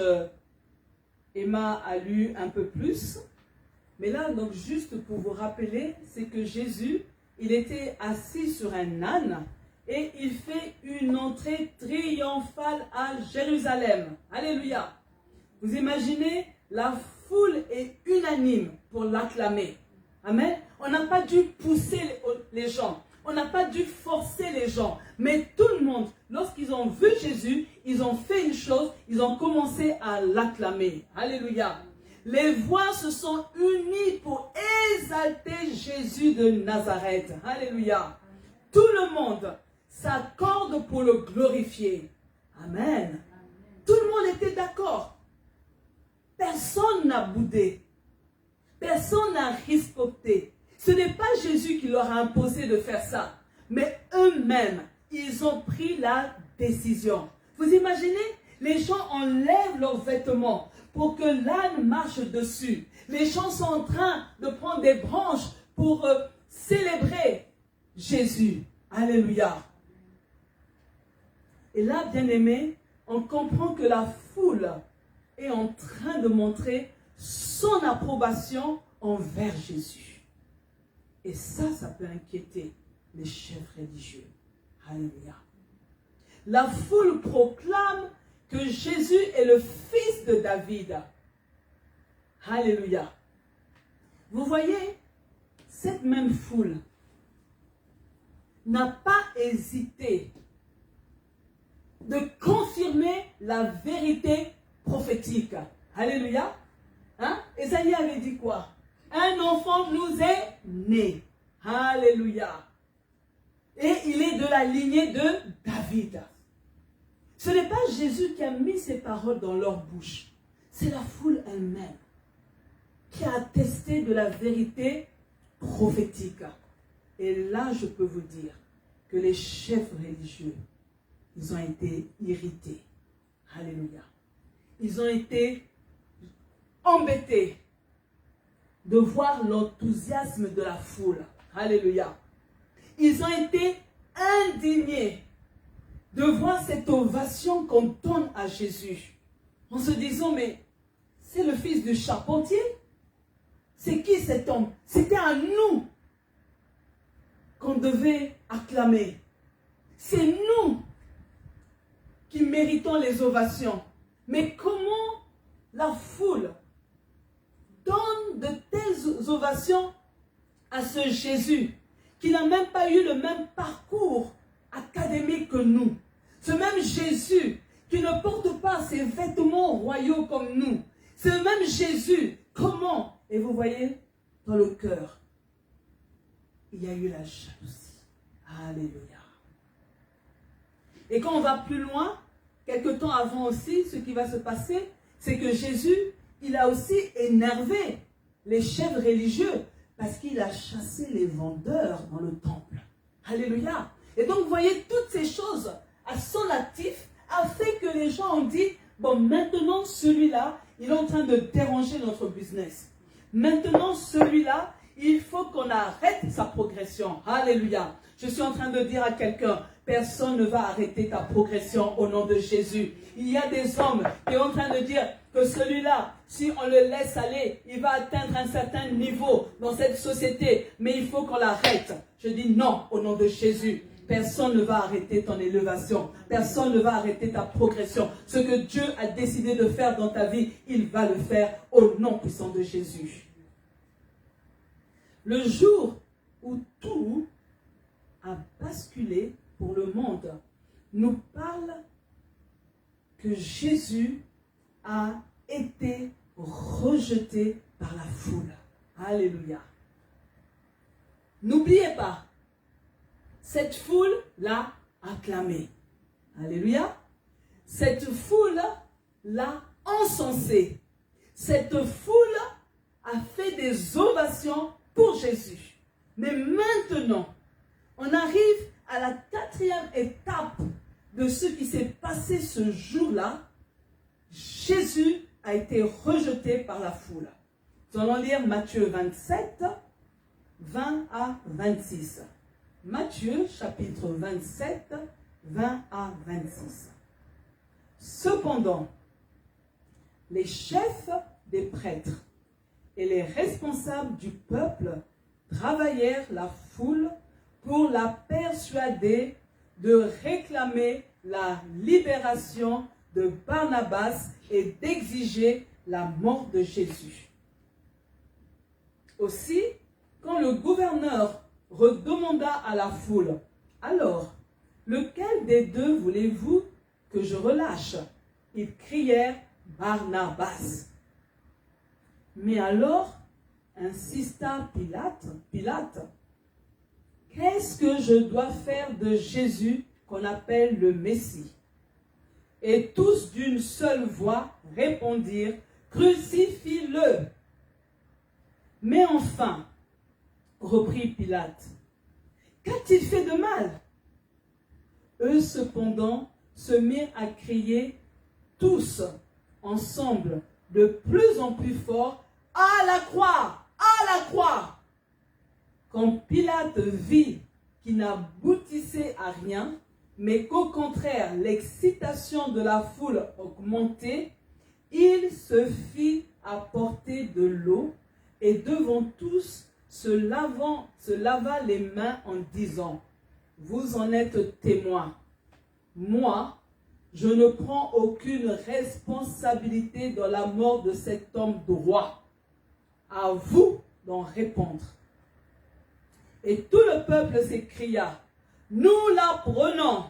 Emma a lu un peu plus. Mais là, donc, juste pour vous rappeler, c'est que Jésus, il était assis sur un âne et il fait une entrée triomphale à Jérusalem. Alléluia. Vous imaginez, la foule est unanime pour l'acclamer. Amen. On n'a pas dû pousser les gens. On n'a pas dû forcer les gens. Mais tout le monde, lorsqu'ils ont vu Jésus, ils ont fait une chose, ils ont commencé à l'acclamer. Alléluia. Les voix se sont unies pour exalter Jésus de Nazareth. Alléluia. Tout le monde s'accorde pour le glorifier. Amen. Tout le monde était d'accord. Personne n'a boudé. Personne n'a respecté. Ce n'est pas Jésus qui leur a imposé de faire ça, mais eux-mêmes, ils ont pris la décision. Vous imaginez, les gens enlèvent leurs vêtements pour que l'âne marche dessus. Les gens sont en train de prendre des branches pour célébrer Jésus. Alléluia. Et là, bien aimé, on comprend que la foule est en train de montrer son approbation envers Jésus. Et ça peut inquiéter les chefs religieux. Alléluia. La foule proclame que Jésus est le fils de David. Alléluia. Vous voyez, cette même foule n'a pas hésité de confirmer la vérité prophétique. Alléluia. Hein? Ésaïe avait dit quoi? Un enfant nous est né. Alléluia. Et il est de la lignée de David. Ce n'est pas Jésus qui a mis ces paroles dans leur bouche. C'est la foule elle-même qui a attesté de la vérité prophétique. Et là, je peux vous dire que les chefs religieux, ils ont été irrités. Alléluia. Ils ont été embêtés de voir l'enthousiasme de la foule. Alléluia. Ils ont été indignés de voir cette ovation qu'on donne à Jésus. En se disant, mais c'est le fils du charpentier? C'est qui cet homme? C'était à nous qu'on devait acclamer. C'est nous qui méritons les ovations. Mais comment la foule donne de telles ovations à ce Jésus qui n'a même pas eu le même parcours académique que nous? Ce même Jésus qui ne porte pas ses vêtements royaux comme nous. Ce même Jésus, comment? Et vous voyez, dans le cœur, il y a eu la jalousie. Alléluia. Et quand on va plus loin, quelque temps avant aussi, ce qui va se passer, c'est que Jésus, il a aussi énervé les chefs religieux parce qu'il a chassé les vendeurs dans le temple. Alléluia. Et donc, vous voyez, toutes ces choses à son actif a fait que les gens ont dit, bon, maintenant, celui-là, il est en train de déranger notre business. Maintenant, celui-là, il faut qu'on arrête sa progression. Alléluia. Je suis en train de dire à quelqu'un, personne ne va arrêter ta progression au nom de Jésus. Il y a des hommes qui sont en train de dire que celui-là, si on le laisse aller, il va atteindre un certain niveau dans cette société. Mais il faut qu'on l'arrête. Je dis non au nom de Jésus. Personne ne va arrêter ton élévation. Personne ne va arrêter ta progression. Ce que Dieu a décidé de faire dans ta vie, il va le faire au nom puissant de Jésus. Le jour où tout a basculé pour le monde nous parle que Jésus a été rejeté par la foule. Alléluia. N'oubliez pas, cette foule l'a acclamé. Alléluia. Cette foule l'a encensé. Cette foule a fait des ovations pour Jésus. Mais maintenant, on arrive à la 4e étape de ce qui s'est passé ce jour-là. Jésus a été rejeté par la foule. Nous allons lire Matthieu 27, 20 à 26. Matthieu, chapitre 27, 20 à 26. Cependant, les chefs des prêtres et les responsables du peuple travaillèrent la foule pour la persuader de réclamer la libération de Barnabas et d'exiger la mort de Jésus. Aussi, quand le gouverneur redemanda à la foule, « Alors, lequel des deux voulez-vous que je relâche ?» Ils crièrent « Barnabas !» Mais alors, insista Pilate, « Qu'est-ce que je dois faire de Jésus qu'on appelle le Messie ?» Et tous d'une seule voix répondirent « Crucifie-le !» Mais enfin, reprit Pilate, qu'a-t-il fait de mal? Eux cependant se mirent à crier tous ensemble, de plus en plus fort, à la croix, à la croix. Quand Pilate vit qu'il n'aboutissait à rien, mais qu'au contraire, l'excitation de la foule augmentait, il se fit apporter de l'eau et devant tous se lava les mains en disant, vous en êtes témoins. Moi, je ne prends aucune responsabilité dans la mort de cet homme droit. À vous d'en répondre. Et tout le peuple s'écria, nous l'apprenons,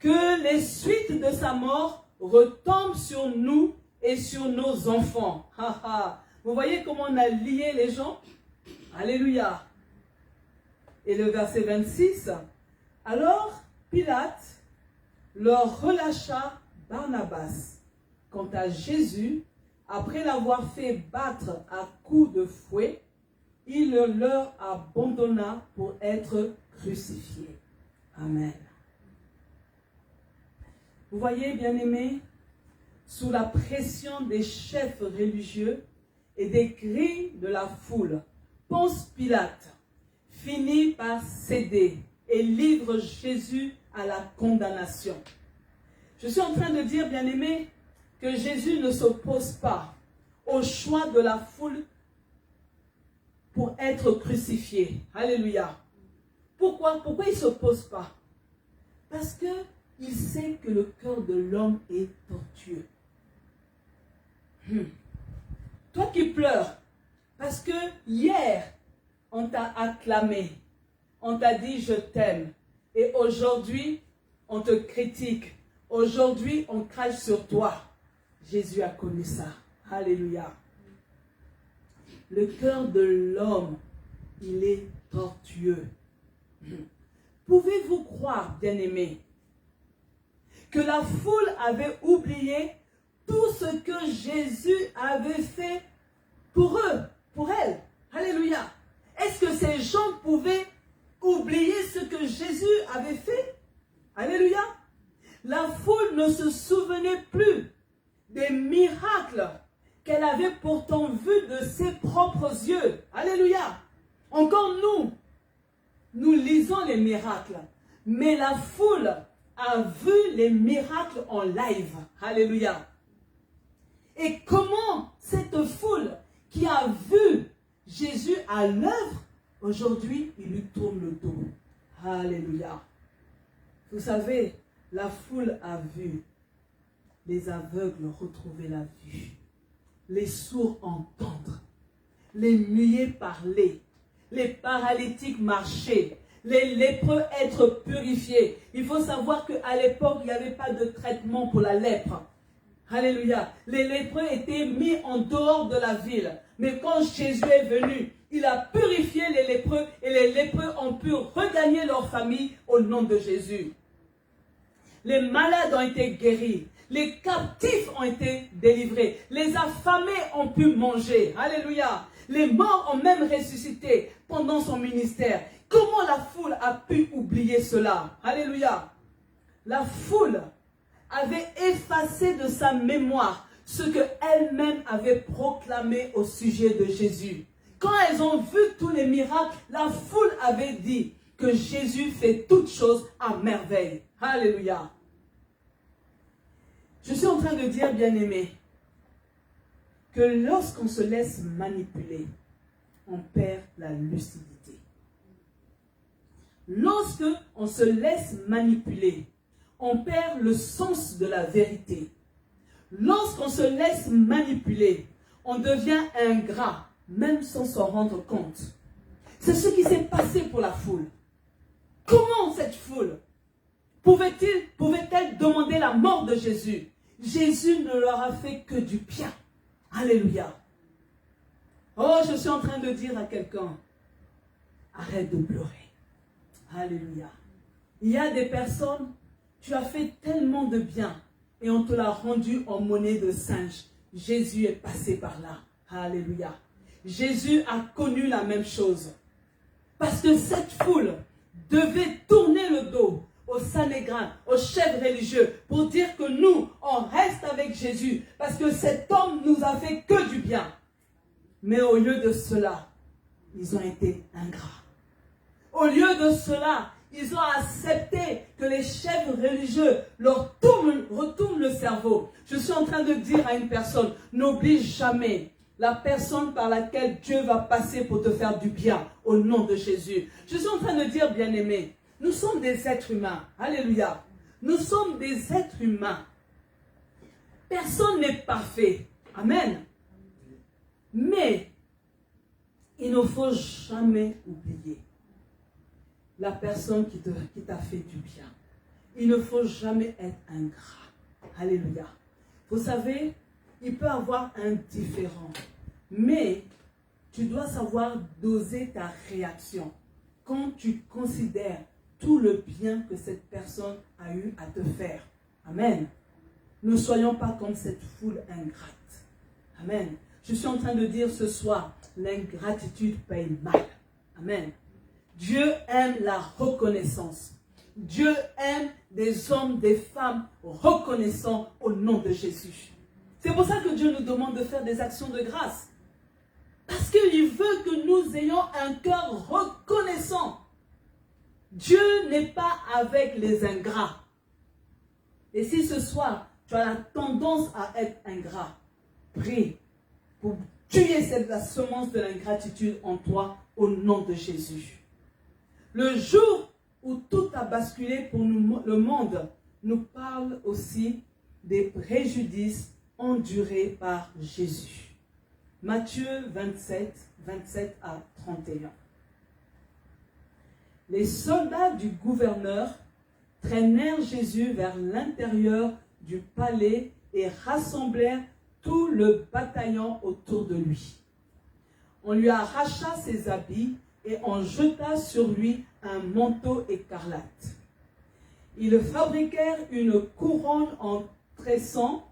que les suites de sa mort retombent sur nous et sur nos enfants. Vous voyez comment on a lié les gens? Alléluia. Et le verset 26, alors Pilate leur relâcha Barnabas. Quant à Jésus, après l'avoir fait battre à coups de fouet, il leur abandonna pour être crucifié. Amen. Vous voyez, bien-aimés, sous la pression des chefs religieux et des cris de la foule, Ponce Pilate finit par céder et livre Jésus à la condamnation. Je suis en train de dire, bien-aimés, que Jésus ne s'oppose pas au choix de la foule pour être crucifié. Alléluia. Pourquoi il ne s'oppose pas? Parce qu'il sait que le cœur de l'homme est tortueux. Toi qui pleures, parce que hier, on t'a acclamé, on t'a dit je t'aime, et aujourd'hui, on te critique, aujourd'hui, on crache sur toi. Jésus a connu ça. Alléluia. Le cœur de l'homme, il est tortueux. Pouvez-vous croire, bien-aimés, que la foule avait oublié tout ce que Jésus avait fait pour eux, pour elle? Alléluia. Est-ce que ces gens pouvaient oublier ce que Jésus avait fait? Alléluia. La foule ne se souvenait plus des miracles qu'elle avait pourtant vus de ses propres yeux. Alléluia. Encore nous lisons les miracles, mais la foule a vu les miracles en live. Alléluia. Et comment cette foule qui a vu Jésus à l'œuvre, aujourd'hui, il lui tourne le dos. Alléluia. Vous savez, la foule a vu les aveugles retrouver la vue, les sourds entendre, les muets parler, les paralytiques marcher, les lépreux être purifiés. Il faut savoir qu'à l'époque, il n'y avait pas de traitement pour la lèpre. Alléluia. Les lépreux étaient mis en dehors de la ville. Mais quand Jésus est venu, il a purifié les lépreux et les lépreux ont pu regagner leur famille au nom de Jésus. Les malades ont été guéris. Les captifs ont été délivrés. Les affamés ont pu manger. Alléluia. Les morts ont même ressuscité pendant son ministère. Comment la foule a pu oublier cela? Alléluia. La foule avait effacé de sa mémoire ce qu'elle-même avait proclamé au sujet de Jésus. Quand elles ont vu tous les miracles, la foule avait dit que Jésus fait toutes choses à merveille. Alléluia. Je suis en train de dire, bien-aimés, que lorsqu'on se laisse manipuler, on perd la lucidité. Lorsque on se laisse manipuler, on perd le sens de la vérité. Lorsqu'on se laisse manipuler, on devient ingrat, même sans s'en rendre compte. C'est ce qui s'est passé pour la foule. Comment cette foule pouvait-elle demander la mort de Jésus? Jésus ne leur a fait que du bien. Alléluia. Oh, je suis en train de dire à quelqu'un, arrête de pleurer. Alléluia. Il y a des personnes, tu as fait tellement de bien et on te l'a rendu en monnaie de singe. Jésus est passé par là. Alléluia. Jésus a connu la même chose. Parce que cette foule devait tourner le dos aux Sanhédrin, aux chefs religieux, pour dire que nous, on reste avec Jésus, parce que cet homme nous a fait que du bien. Mais au lieu de cela, ils ont été ingrats. Au lieu de cela, ils ont accepté que les chefs religieux leur retournent le cerveau. Je suis en train de dire à une personne, n'oublie jamais la personne par laquelle Dieu va passer pour te faire du bien, au nom de Jésus. Je suis en train de dire, bien-aimés, nous sommes des êtres humains. Alléluia. Nous sommes des êtres humains. Personne n'est parfait. Amen. Mais, il ne faut jamais oublier la personne qui t'a fait du bien. Il ne faut jamais être ingrat. Alléluia. Vous savez, il peut y avoir un différent. Mais, tu dois savoir doser ta réaction quand tu considères tout le bien que cette personne a eu à te faire. Amen. Ne soyons pas comme cette foule ingrate. Amen. Je suis en train de dire ce soir, l'ingratitude paye mal. Amen. Dieu aime la reconnaissance. Dieu aime des hommes, des femmes reconnaissants au nom de Jésus. C'est pour ça que Dieu nous demande de faire des actions de grâce. Parce qu'il veut que nous ayons un cœur reconnaissant. Dieu n'est pas avec les ingrats. Et si ce soir, tu as la tendance à être ingrat, prie pour tuer la semence de l'ingratitude en toi au nom de Jésus. Le jour où tout a basculé pour nous, le monde nous parle aussi des préjudices endurés par Jésus. Matthieu 27, 27 à 31. Les soldats du gouverneur traînèrent Jésus vers l'intérieur du palais et rassemblèrent tout le bataillon autour de lui. On lui arracha ses habits et on jeta sur lui un manteau écarlate. Ils fabriquèrent une couronne en tressant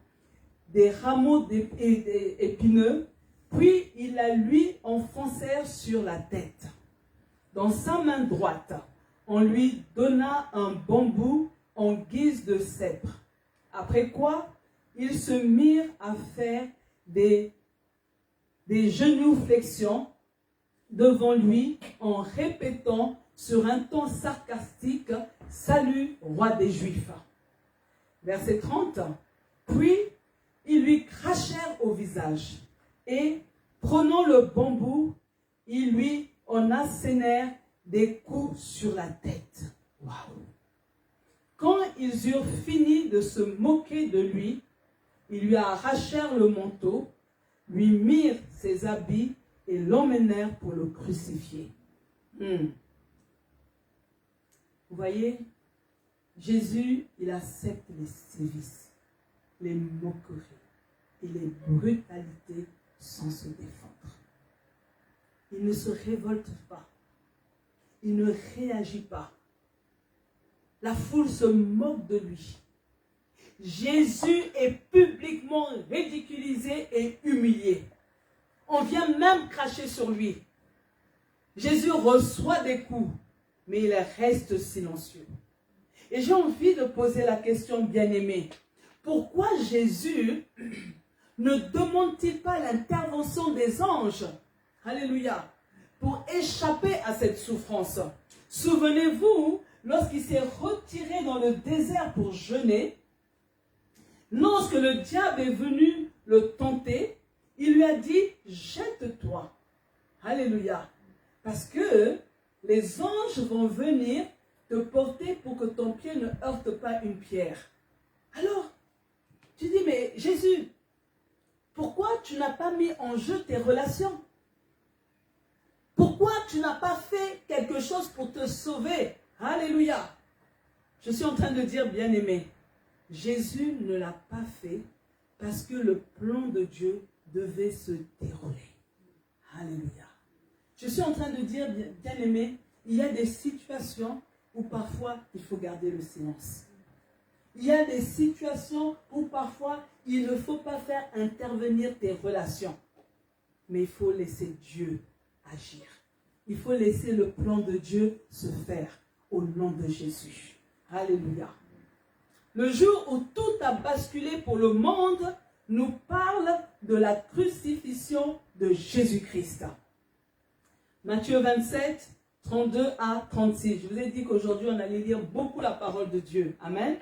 des rameaux épineux, puis ils la lui enfoncèrent sur la tête. Dans sa main droite, on lui donna un bambou en guise de sceptre. Après quoi, ils se mirent à faire des genuflexions devant lui en répétant sur un ton sarcastique « Salut, roi des Juifs ». Verset 30. Puis, ils lui crachèrent au visage et, prenant le bambou, ils lui en assénèrent des coups sur la tête. Waouh! Quand ils eurent fini de se moquer de lui, ils lui arrachèrent le manteau, lui mirent ses habits et l'emmenèrent pour le crucifier. Vous voyez, Jésus, il accepte les sévices, les moqueries et les brutalités sans se défendre. Il ne se révolte pas. Il ne réagit pas. La foule se moque de lui. Jésus est publiquement ridiculisé et humilié. On vient même cracher sur lui. Jésus reçoit des coups, mais il reste silencieux. Et j'ai envie de poser la question, bien-aimé. Pourquoi Jésus ne demande-t-il pas l'intervention des anges? Alléluia. Pour échapper à cette souffrance. Souvenez-vous, lorsqu'il s'est retiré dans le désert pour jeûner, lorsque le diable est venu le tenter, il lui a dit, jette-toi. Alléluia. Parce que les anges vont venir te porter pour que ton pied ne heurte pas une pierre. Alors, tu dis, mais Jésus, pourquoi tu n'as pas mis en jeu tes relations? Pourquoi tu n'as pas fait quelque chose pour te sauver? Alléluia. Je suis en train de dire, bien-aimé, Jésus ne l'a pas fait parce que le plan de Dieu devait se dérouler. Alléluia. Je suis en train de dire, bien-aimé, il y a des situations où parfois il faut garder le silence. Il y a des situations où parfois il ne faut pas faire intervenir tes relations. mais il faut laisser Dieu agir. Il faut laisser le plan de Dieu se faire au nom de Jésus. Alléluia. Le jour où tout a basculé pour le monde nous parle de la crucifixion de Jésus-Christ. Matthieu 27, 32 à 36. Je vous ai dit qu'aujourd'hui, on allait lire beaucoup la parole de Dieu. Amen.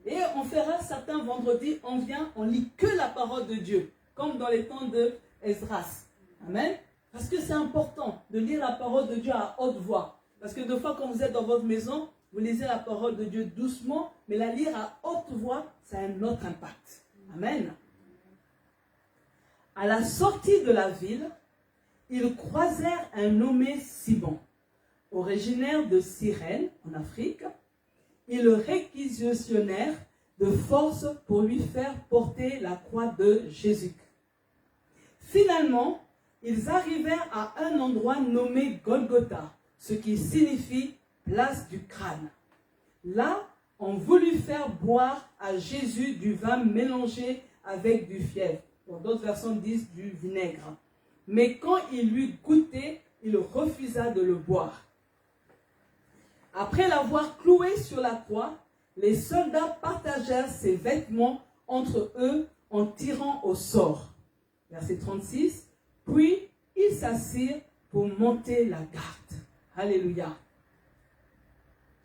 Et on fera certains vendredis, on vient, on lit que la parole de Dieu, comme dans les temps de Esdras. Amen. Parce que c'est important de lire la parole de Dieu à haute voix. Parce que des fois, quand vous êtes dans votre maison, vous lisez la parole de Dieu doucement, mais la lire à haute voix, ça a un autre impact. Amen. À la sortie de la ville, ils croisèrent un nommé Simon, originaire de Cyrène, en Afrique. Ils le réquisitionnèrent de force pour lui faire porter la croix de Jésus. Finalement, ils arrivèrent à un endroit nommé Golgotha, ce qui signifie place du crâne. Là, on voulut faire boire à Jésus du vin mélangé avec du fièvre. Bon, d'autres versions disent du vinaigre. Mais quand il l'eut goûté, il refusa de le boire. Après l'avoir cloué sur la croix, les soldats partagèrent ses vêtements entre eux en tirant au sort. Verset 36. Puis, ils s'assirent pour monter la garde. Alléluia.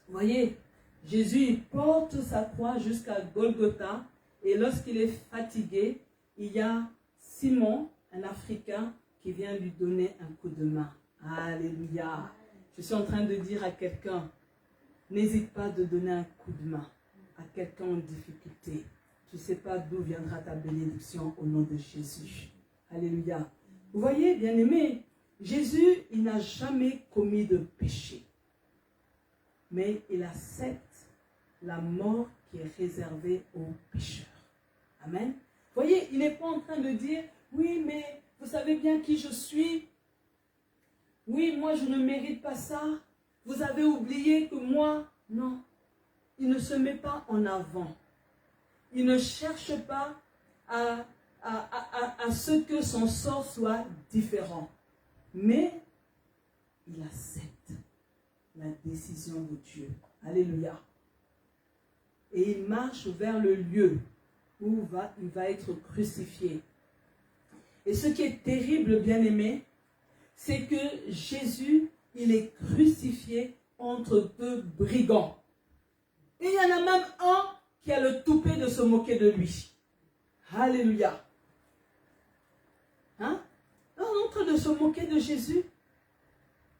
Vous voyez, Jésus porte sa croix jusqu'à Golgotha et lorsqu'il est fatigué, il y a Simon, un Africain, qui vient lui donner un coup de main. Alléluia. Je suis en train de dire à quelqu'un, n'hésite pas de donner un coup de main à quelqu'un en difficulté. Tu ne sais pas d'où viendra ta bénédiction au nom de Jésus. Alléluia. Vous voyez, bien-aimés, Jésus, il n'a jamais commis de péché. Mais il accepte la mort qui est réservée aux pécheurs. Amen. Vous voyez, il n'est pas en train de dire, oui, mais vous savez bien qui je suis. Oui, moi, je ne mérite pas ça. Vous avez oublié que moi, non. Il ne se met pas en avant. Il ne cherche pas à ce que son sort soit différent. Mais il accepte la décision de Dieu. Alléluia. Et il marche vers le lieu où il va être crucifié. Et ce qui est terrible, bien-aimé, c'est que Jésus, il est crucifié entre deux brigands. Et il y en a même un qui a le toupet de se moquer de lui. Alléluia. Hein? On est en train de se moquer de Jésus.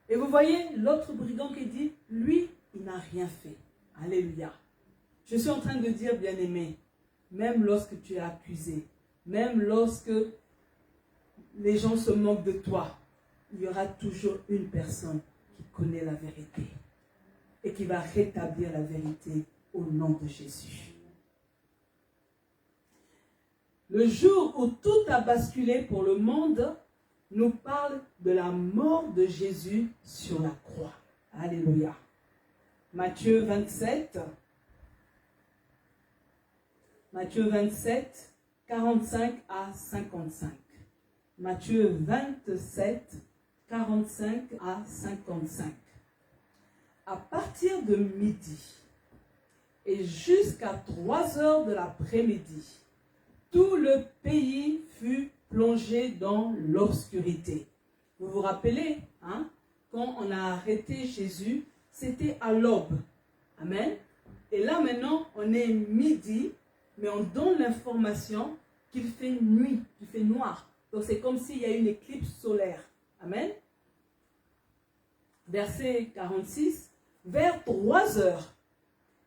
Et vous voyez l'autre brigand qui dit, lui, il n'a rien fait. Alléluia. Je suis en train de dire, bien-aimé, même lorsque tu es accusé, même lorsque les gens se moquent de toi, il y aura toujours une personne qui connaît la vérité et qui va rétablir la vérité au nom de Jésus. Le jour où tout a basculé pour le monde nous parle de la mort de Jésus sur la croix. Alléluia. Matthieu 27, 45 à 55. Matthieu 27, 45 à 55. À partir de midi et jusqu'à 3 heures de l'après-midi, tout le pays fut plongé dans l'obscurité. Vous vous rappelez, hein, quand on a arrêté Jésus, c'était à l'aube. Amen. Et là maintenant, on est midi, mais on donne l'information qu'il fait nuit, qu'il fait noir. Donc c'est comme s'il y a une éclipse solaire. Amen. Verset 46. Vers 3 heures,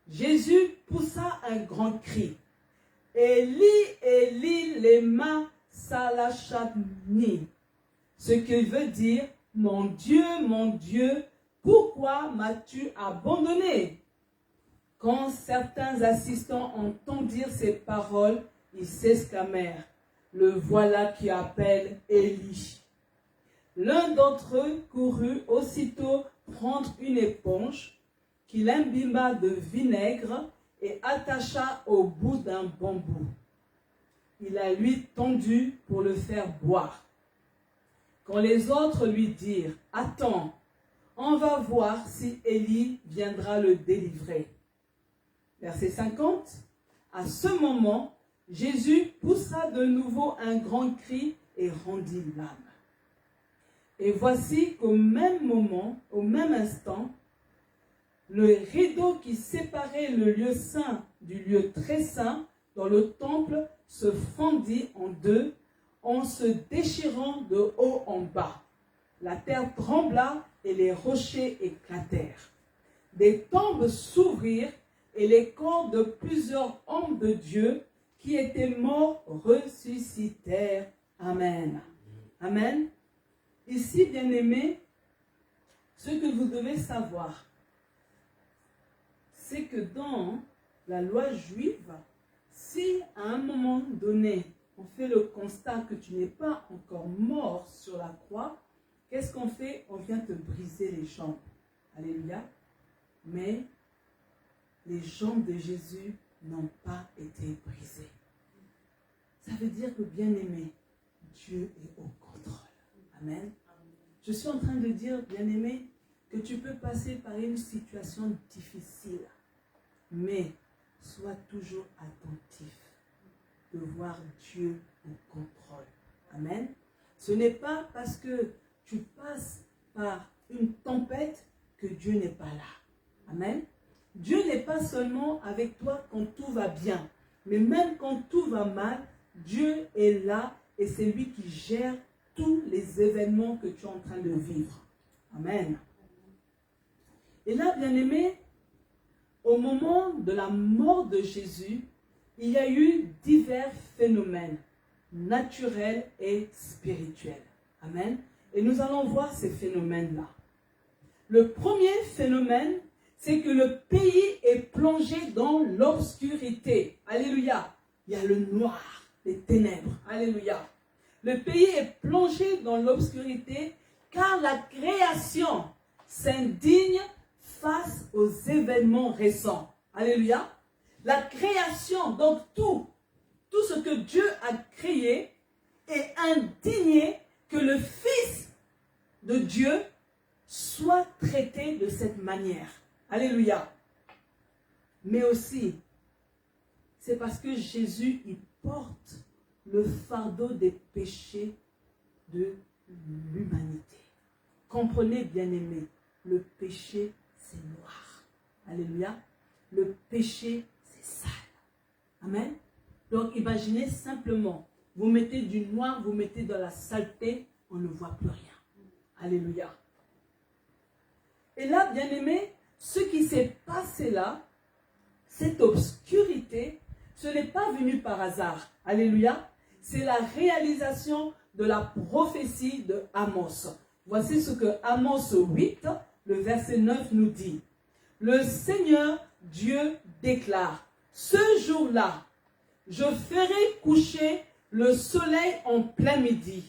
Jésus poussa un grand cri. Eli, Eli, lema sabachthani. Ce qui veut dire, mon Dieu, pourquoi m'as-tu abandonné? Quand certains assistants entendirent ces paroles, ils s'exclamèrent, le voilà qui appelle Élie. L'un d'entre eux courut aussitôt prendre une éponge qu'il imbibba de vinaigre et attacha au bout d'un bambou. Il la lui tendit pour le faire boire. quand les autres lui dirent, « Attends, on va voir si Élie viendra le délivrer. » Verset 50. À ce moment, Jésus poussa de nouveau un grand cri et rendit l'âme. Et voici qu'au même moment, au même instant, le rideau qui séparait le lieu saint du lieu très saint dans le temple se fendit en deux en se déchirant de haut en bas. La terre trembla et les rochers éclatèrent. Des tombes s'ouvrirent et les corps de plusieurs hommes de Dieu qui étaient morts ressuscitèrent. Amen. Amen. Ici, bien-aimés, ce que vous devez savoir, c'est que dans la loi juive, si à un moment donné, on fait le constat que tu n'es pas encore mort sur la croix, qu'est-ce qu'on fait? On vient te briser les jambes. Alléluia. Mais les jambes de Jésus n'ont pas été brisées. Ça veut dire que, bien-aimé, Dieu est au contrôle. Amen. Je suis en train de dire, bien-aimé, que tu peux passer par une situation difficile, mais sois toujours attentif de voir Dieu au contrôle. Amen. Ce n'est pas parce que tu passes par une tempête que Dieu n'est pas là. Amen. Dieu n'est pas seulement avec toi quand tout va bien, mais même quand tout va mal, Dieu est là et c'est lui qui gère tous les événements que tu es en train de vivre. Amen. Et là, bien-aimé, au moment de la mort de Jésus, il y a eu divers phénomènes naturels et spirituels. Amen. Et nous allons voir ces phénomènes-là. Le premier phénomène, c'est que le pays est plongé dans l'obscurité. Alléluia. Il y a le noir, les ténèbres. Alléluia. Le pays est plongé dans l'obscurité car la création s'indigne face aux événements récents. Alléluia. La création, donc tout ce que Dieu a créé est indigné que le Fils de Dieu soit traité de cette manière. Alléluia. Mais aussi, c'est parce que Jésus, il porte le fardeau des péchés de l'humanité. Comprenez, bien-aimés, le péché, c'est noir. Alléluia. Le péché, c'est sale. Amen. Donc, imaginez simplement, vous mettez du noir, vous mettez dans la saleté, on ne voit plus rien. Alléluia. Et là, bien-aimés, ce qui s'est passé là, cette obscurité, ce n'est pas venu par hasard. Alléluia. C'est la réalisation de la prophétie de Amos. Voici ce que Amos 8, le verset 9 nous dit. Le Seigneur Dieu déclare, ce jour-là, je ferai coucher le soleil en plein midi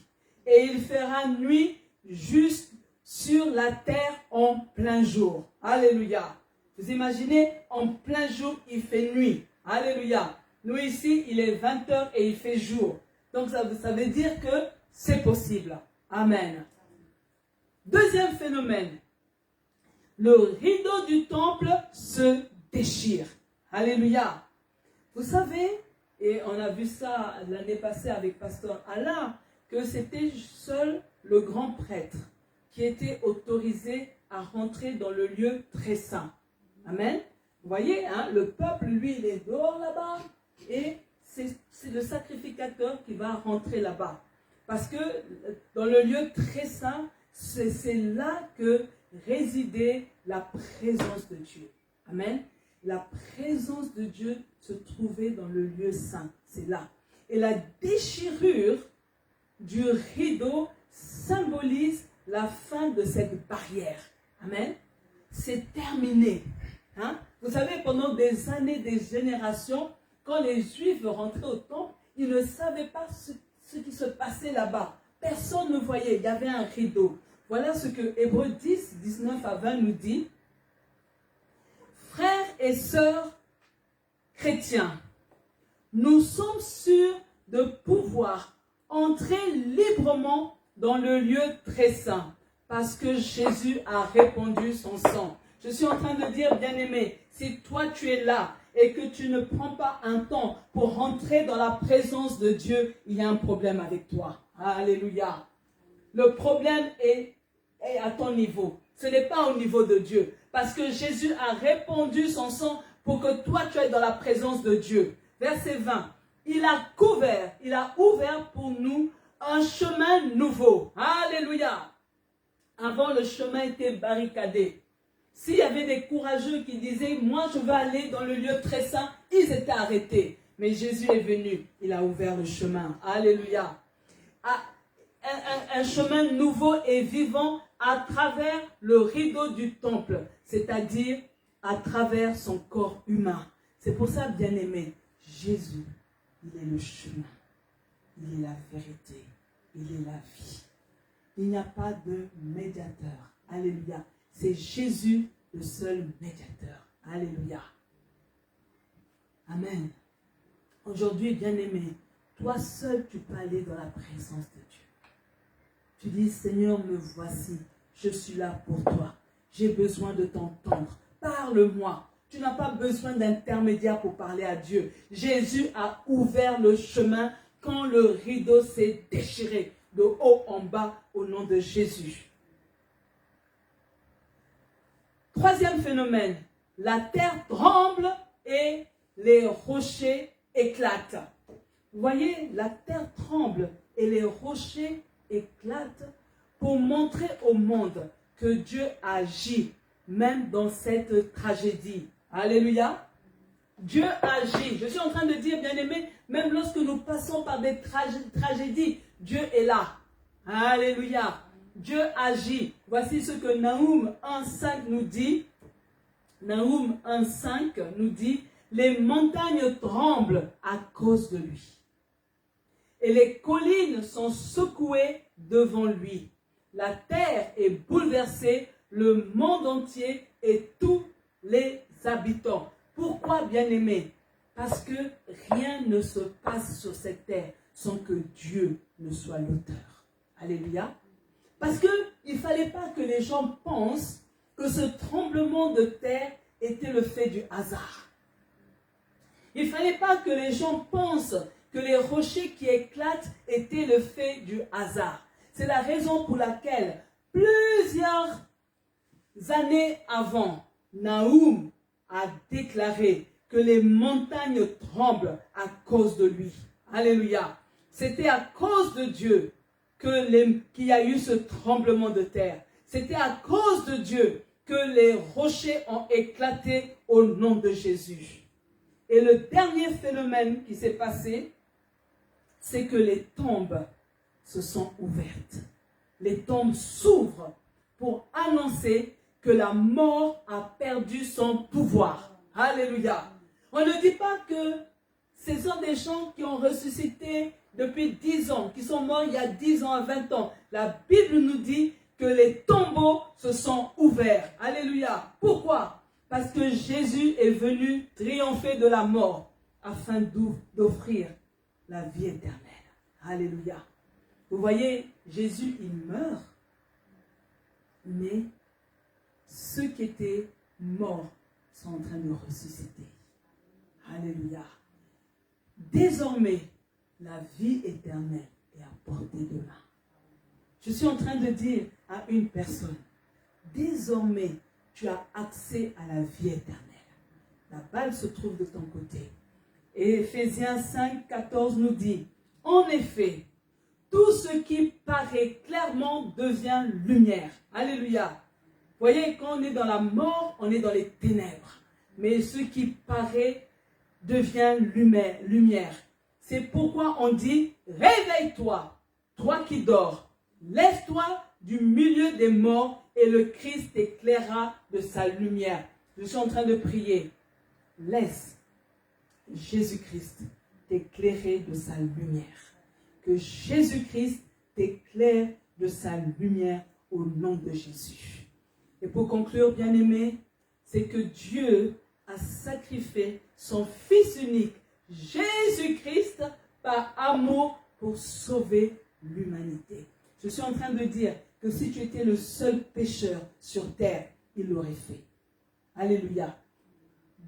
et il fera nuit juste sur la terre en plein jour. Alléluia. Vous imaginez, en plein jour, il fait nuit. Alléluia. Nous ici, il est 20h et il fait jour. Donc ça veut dire que c'est possible. Amen. Deuxième phénomène. Le rideau du temple se déchire. Alléluia. Vous savez, et on a vu ça l'année passée avec Pasteur Alain, que c'était seul le grand prêtre qui était autorisé à rentrer dans le lieu très saint. Amen. Vous voyez, hein, le peuple, lui, il est dehors là-bas et c'est le sacrificateur qui va rentrer là-bas. Parce que dans le lieu très saint, c'est là que résidait la présence de Dieu. Amen. La présence de Dieu se trouvait dans le lieu saint. C'est là. Et la déchirure du rideau symbolise la fin de cette barrière. Amen. C'est terminé. Hein? Vous savez, pendant des années, des générations, quand les Juifs rentraient au temple, ils ne savaient pas ce qui se passait là-bas. Personne ne voyait. Il y avait un rideau. Voilà ce que Hébreux 10, 19 à 20 nous dit. Frères et sœurs chrétiens, nous sommes sûrs de pouvoir entrer librement dans le lieu très saint parce que Jésus a répandu son sang. Je suis en train de dire, bien-aimé, si toi tu es là et que tu ne prends pas un temps pour rentrer dans la présence de Dieu, il y a un problème avec toi. Alléluia. Le problème est à ton niveau. Ce n'est pas au niveau de Dieu. Parce que Jésus a répandu son sang pour que toi tu ailles dans la présence de Dieu. Verset 20. Il a ouvert pour nous un chemin nouveau. Alléluia. Avant, le chemin était barricadé. S'il y avait des courageux qui disaient, moi je veux aller dans le lieu très saint, ils étaient arrêtés. Mais Jésus est venu, il a ouvert le chemin. Alléluia. Un chemin nouveau et vivant à travers le rideau du temple, c'est-à-dire à travers son corps humain. C'est pour ça, bien-aimé, Jésus, il est le chemin, il est la vérité, il est la vie. Il n'y a pas de médiateur. Alléluia. C'est Jésus le seul médiateur. Alléluia. Amen. Aujourd'hui, bien-aimé, toi seul, tu peux aller dans la présence de Dieu. Tu dis, Seigneur, me voici. Je suis là pour toi. J'ai besoin de t'entendre. Parle-moi. Tu n'as pas besoin d'intermédiaire pour parler à Dieu. Jésus a ouvert le chemin quand le rideau s'est déchiré de haut en bas au nom de Jésus. Troisième phénomène, la terre tremble et les rochers éclatent. Vous voyez, la terre tremble et les rochers éclatent pour montrer au monde que Dieu agit, même dans cette tragédie. Alléluia. Dieu agit. Je suis en train de dire, bien-aimés, même lorsque nous passons par des tragédies, Dieu est là. Alléluia. Dieu agit. Voici ce que Naoum 1.5 nous dit. Naoum 1.5 nous dit, les montagnes tremblent à cause de lui. Et les collines sont secouées devant lui. La terre est bouleversée, le monde entier et tous les habitants. Pourquoi, bien-aimés? Parce que rien ne se passe sur cette terre sans que Dieu ne soit l'auteur. Alléluia. Parce qu'il ne fallait pas que les gens pensent que ce tremblement de terre était le fait du hasard. Il ne fallait pas que les gens pensent que les rochers qui éclatent étaient le fait du hasard. C'est la raison pour laquelle, plusieurs années avant, Naoum a déclaré que les montagnes tremblent à cause de lui. Alléluia. C'était à cause de Dieu qu'il y a eu ce tremblement de terre. C'était à cause de Dieu que les rochers ont éclaté au nom de Jésus. Et le dernier phénomène qui s'est passé, c'est que les tombes se sont ouvertes. Les tombes s'ouvrent pour annoncer que la mort a perdu son pouvoir. Alléluia. On ne dit pas que ce sont des gens qui ont ressuscité depuis 10 ans, qui sont morts il y a 10 ans à 20 ans. La Bible nous dit que les tombeaux se sont ouverts. Alléluia. Pourquoi? Parce que Jésus est venu triompher de la mort afin d'offrir la vie éternelle. Alléluia. Vous voyez, Jésus, il meurt, mais ceux qui étaient morts sont en train de ressusciter. Alléluia. Désormais, la vie éternelle est à portée de main. Je suis en train de dire à une personne, désormais, tu as accès à la vie éternelle. La balle se trouve de ton côté. Et Ephésiens 5, 14 nous dit, en effet, tout ce qui paraît clairement devient lumière. Alléluia. Vous voyez, quand on est dans la mort, on est dans les ténèbres. Mais ce qui paraît devient lumière. C'est pourquoi on dit, réveille-toi, toi qui dors. Lève-toi du milieu des morts et le Christ t'éclairera de sa lumière. Je suis en train de prier. Laisse Jésus-Christ t'éclairer de sa lumière. Que Jésus-Christ t'éclaire de sa lumière au nom de Jésus. Et pour conclure, bien-aimés, c'est que Dieu a sacrifié son Fils unique, Jésus-Christ, par amour pour sauver l'humanité. Je suis en train de dire que si tu étais le seul pécheur sur terre, il l'aurait fait. Alléluia.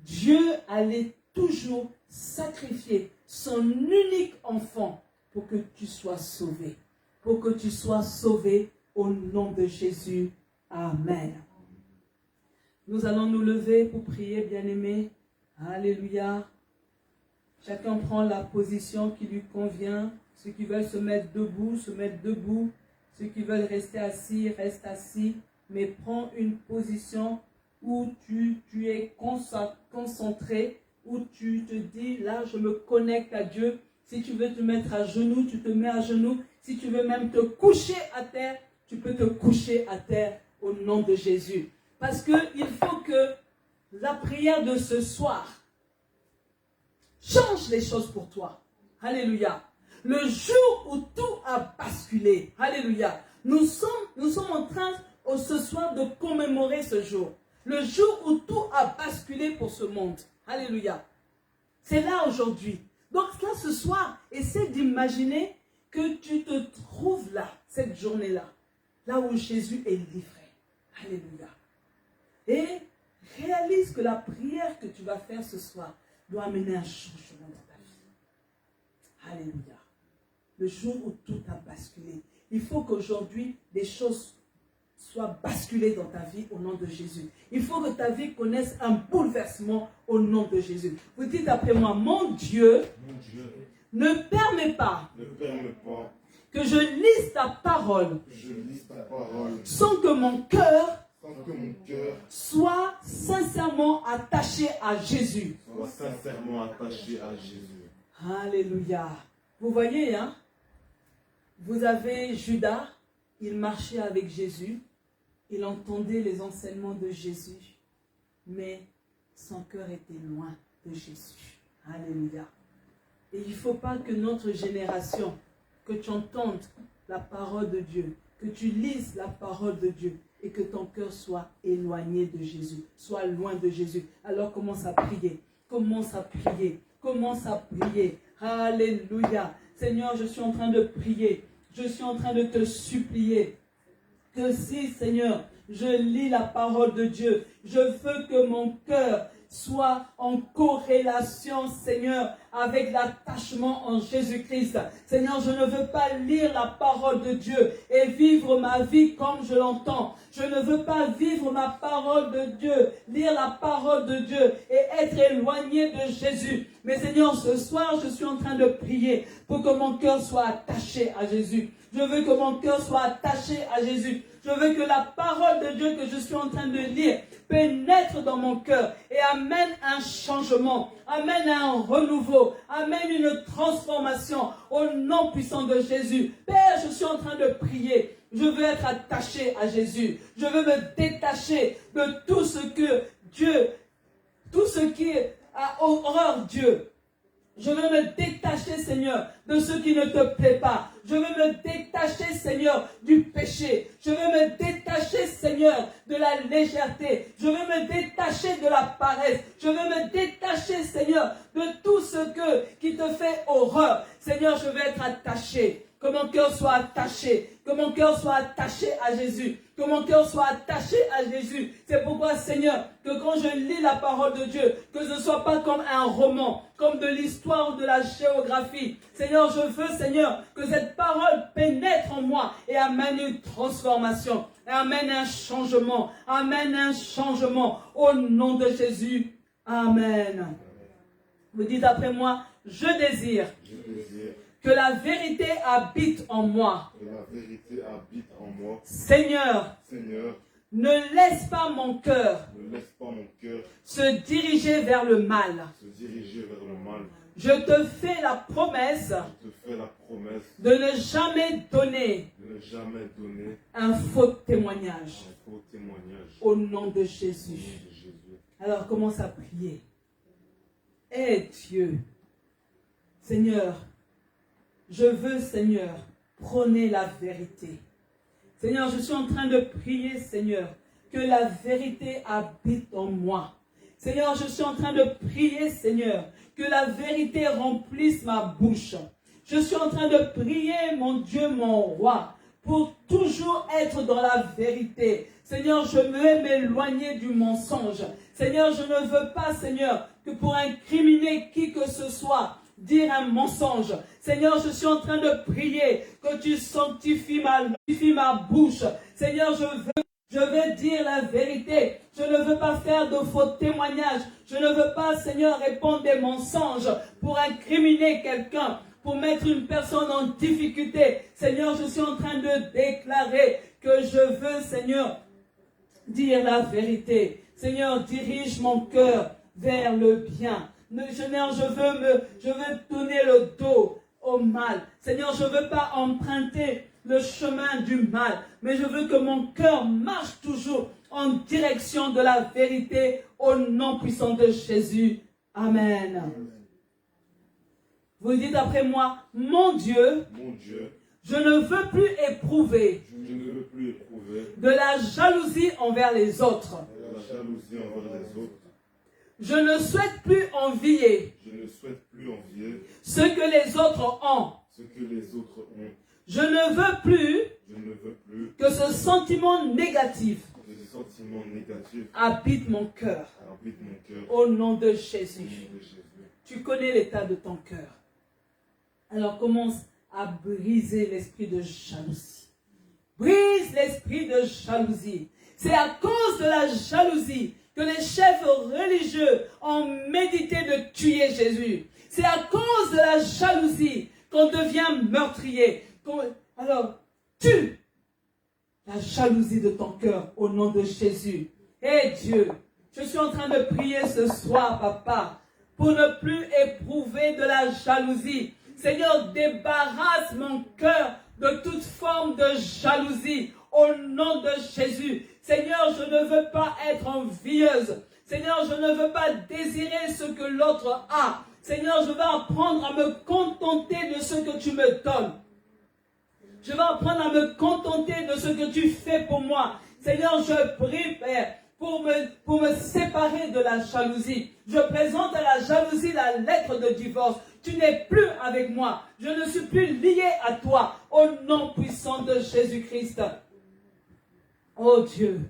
Dieu allait toujours sacrifier son unique enfant pour que tu sois sauvé. Pour que tu sois sauvé au nom de Jésus. Amen. Nous allons nous lever pour prier, bien-aimés. Alléluia. Chacun prend la position qui lui convient. Ceux qui veulent se mettre debout, se mettent debout. Ceux qui veulent rester assis, restent assis. Mais prends une position où tu es concentré, où tu te dis, là, je me connecte à Dieu. Si tu veux te mettre à genoux, tu te mets à genoux. Si tu veux même te coucher à terre, tu peux te coucher à terre au nom de Jésus. Parce qu'il faut que la prière de ce soir change les choses pour toi. Alléluia. Le jour où tout a basculé. Alléluia. Nous sommes en train ce soir de commémorer ce jour. Le jour où tout a basculé pour ce monde. Alléluia. C'est là aujourd'hui. Donc là, ce soir, essaie d'imaginer que tu te trouves là, cette journée-là. Là où Jésus est livré. Alléluia. Et réalise que la prière que tu vas faire ce soir doit amener un changement dans ta vie. Alléluia. Le jour où tout a basculé. Il faut qu'aujourd'hui, des choses soient basculées dans ta vie au nom de Jésus. Il faut que ta vie connaisse un bouleversement au nom de Jésus. Vous dites après moi, mon Dieu, ne permet pas que je lise ta parole, sans que mon cœur soit sincèrement attaché à Jésus. Alléluia. Vous voyez, hein? Vous avez Judas, il marchait avec Jésus, il entendait les enseignements de Jésus, mais son cœur était loin de Jésus. Alléluia. Et il ne faut pas que notre génération, que tu entendes la parole de Dieu, que tu lises la parole de Dieu et que ton cœur soit éloigné de Jésus, soit loin de Jésus. Alors commence à prier, commence à prier, commence à prier. Alléluia. Seigneur, je suis en train de prier, je suis en train de te supplier que si, Seigneur, je lis la parole de Dieu, je veux que mon cœur soit en corrélation, Seigneur, avec l'attachement en Jésus-Christ. Seigneur, je ne veux pas lire la parole de Dieu et vivre ma vie comme je l'entends. Je ne veux pas vivre ma parole de Dieu, lire la parole de Dieu et être éloigné de Jésus. Mais Seigneur, ce soir, je suis en train de prier pour que mon cœur soit attaché à Jésus. Je veux que mon cœur soit attaché à Jésus. Je veux que la parole de Dieu que je suis en train de lire pénètre dans mon cœur et amène un changement, amène un renouveau, amène une transformation au nom puissant de Jésus. Père, je suis en train de prier. Je veux être attaché à Jésus. Je veux me détacher de tout ce que Dieu, tout ce qui a horreur Dieu. Je veux me détacher, Seigneur, de ce qui ne te plaît pas. Je veux me détacher, Seigneur, du péché. Je veux me détacher, Seigneur, de la légèreté. Je veux me détacher de la paresse. Je veux me détacher, Seigneur, de tout ce qui te fait horreur. Seigneur, je veux être attaché. Que mon cœur soit attaché. Que mon cœur soit attaché à Jésus. Que mon cœur soit attaché à Jésus. C'est pourquoi, Seigneur, que quand je lis la parole de Dieu, que ce ne soit pas comme un roman, comme de l'histoire ou de la géographie. Seigneur, je veux, Seigneur, que cette parole pénètre en moi et amène une transformation, et amène un changement, amène un changement au nom de Jésus. Amen. Vous dites après moi, je désire que la vérité habite en moi. Seigneur, ne laisse pas mon cœur se diriger vers le mal. Je te fais la promesse de ne jamais donner un faux témoignage au nom de Jésus. Alors commence à prier. Aie Dieu, Seigneur, je veux, Seigneur, prôner la vérité. Seigneur, je suis en train de prier, Seigneur, que la vérité habite en moi. Seigneur, je suis en train de prier, Seigneur, que la vérité remplisse ma bouche. Je suis en train de prier, mon Dieu, mon roi, pour toujours être dans la vérité. Seigneur, je veux m'éloigner du mensonge. Seigneur, je ne veux pas, Seigneur, que pour incriminer qui que ce soit, dire un mensonge. Seigneur, je suis en train de prier que tu sanctifies ma bouche. Seigneur, je veux dire la vérité. Je ne veux pas faire de faux témoignages. Je ne veux pas, Seigneur, répondre des mensonges pour incriminer quelqu'un, pour mettre une personne en difficulté. Seigneur, je suis en train de déclarer que je veux, Seigneur, dire la vérité. Seigneur, dirige mon cœur vers le bien. Seigneur, je veux tourner le dos au mal. Seigneur, je ne veux pas emprunter le chemin du mal, mais je veux que mon cœur marche toujours en direction de la vérité au nom puissant de Jésus. Amen. Vous dites après moi, mon Dieu, je ne veux plus éprouver de la jalousie envers les autres. Je ne souhaite plus envier ce que les autres ont. Je ne veux plus que ce sentiment négatif habite mon cœur. Au nom de Jésus. Tu connais l'état de ton cœur. Alors commence à briser l'esprit de jalousie. Brise l'esprit de jalousie. C'est à cause de la jalousie que les chefs religieux ont médité de tuer Jésus. C'est à cause de la jalousie qu'on devient meurtrier. Alors, tue la jalousie de ton cœur au nom de Jésus. Et Dieu, je suis en train de prier ce soir, Papa, pour ne plus éprouver de la jalousie. Seigneur, débarrasse mon cœur de toute forme de jalousie au nom de Jésus. Seigneur, je ne veux pas être envieuse. Seigneur, je ne veux pas désirer ce que l'autre a. Seigneur, je veux apprendre à me contenter de ce que tu me donnes. Je vais apprendre à me contenter de ce que tu fais pour moi. Seigneur, je prie, Père, pour me séparer de la jalousie. Je présente à la jalousie la lettre de divorce. Tu n'es plus avec moi. Je ne suis plus lié à toi. Au nom puissant de Jésus-Christ. Oh Dieu,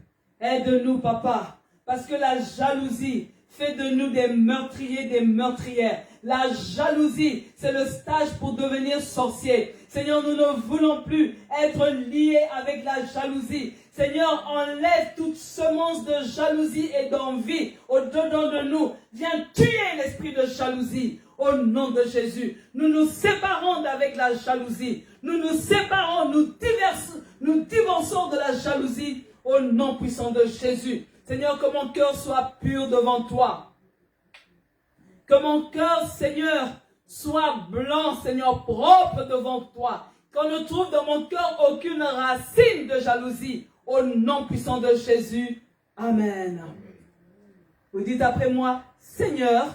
aide-nous, Papa, parce que la jalousie fait de nous des meurtriers, des meurtrières. La jalousie, c'est le stage pour devenir sorcier. Seigneur, nous ne voulons plus être liés avec la jalousie. Seigneur, enlève toute semence de jalousie et d'envie au-dedans de nous. Viens tuer l'esprit de jalousie au nom de Jésus. Nous nous séparons d'avec la jalousie. Nous nous séparons, nous divorçons de la jalousie au nom puissant de Jésus. Seigneur, que mon cœur soit pur devant toi. Que mon cœur, Seigneur, soit blanc, Seigneur, propre devant toi. Qu'on ne trouve dans mon cœur aucune racine de jalousie. Au nom puissant de Jésus. Amen. Vous dites après moi, Seigneur,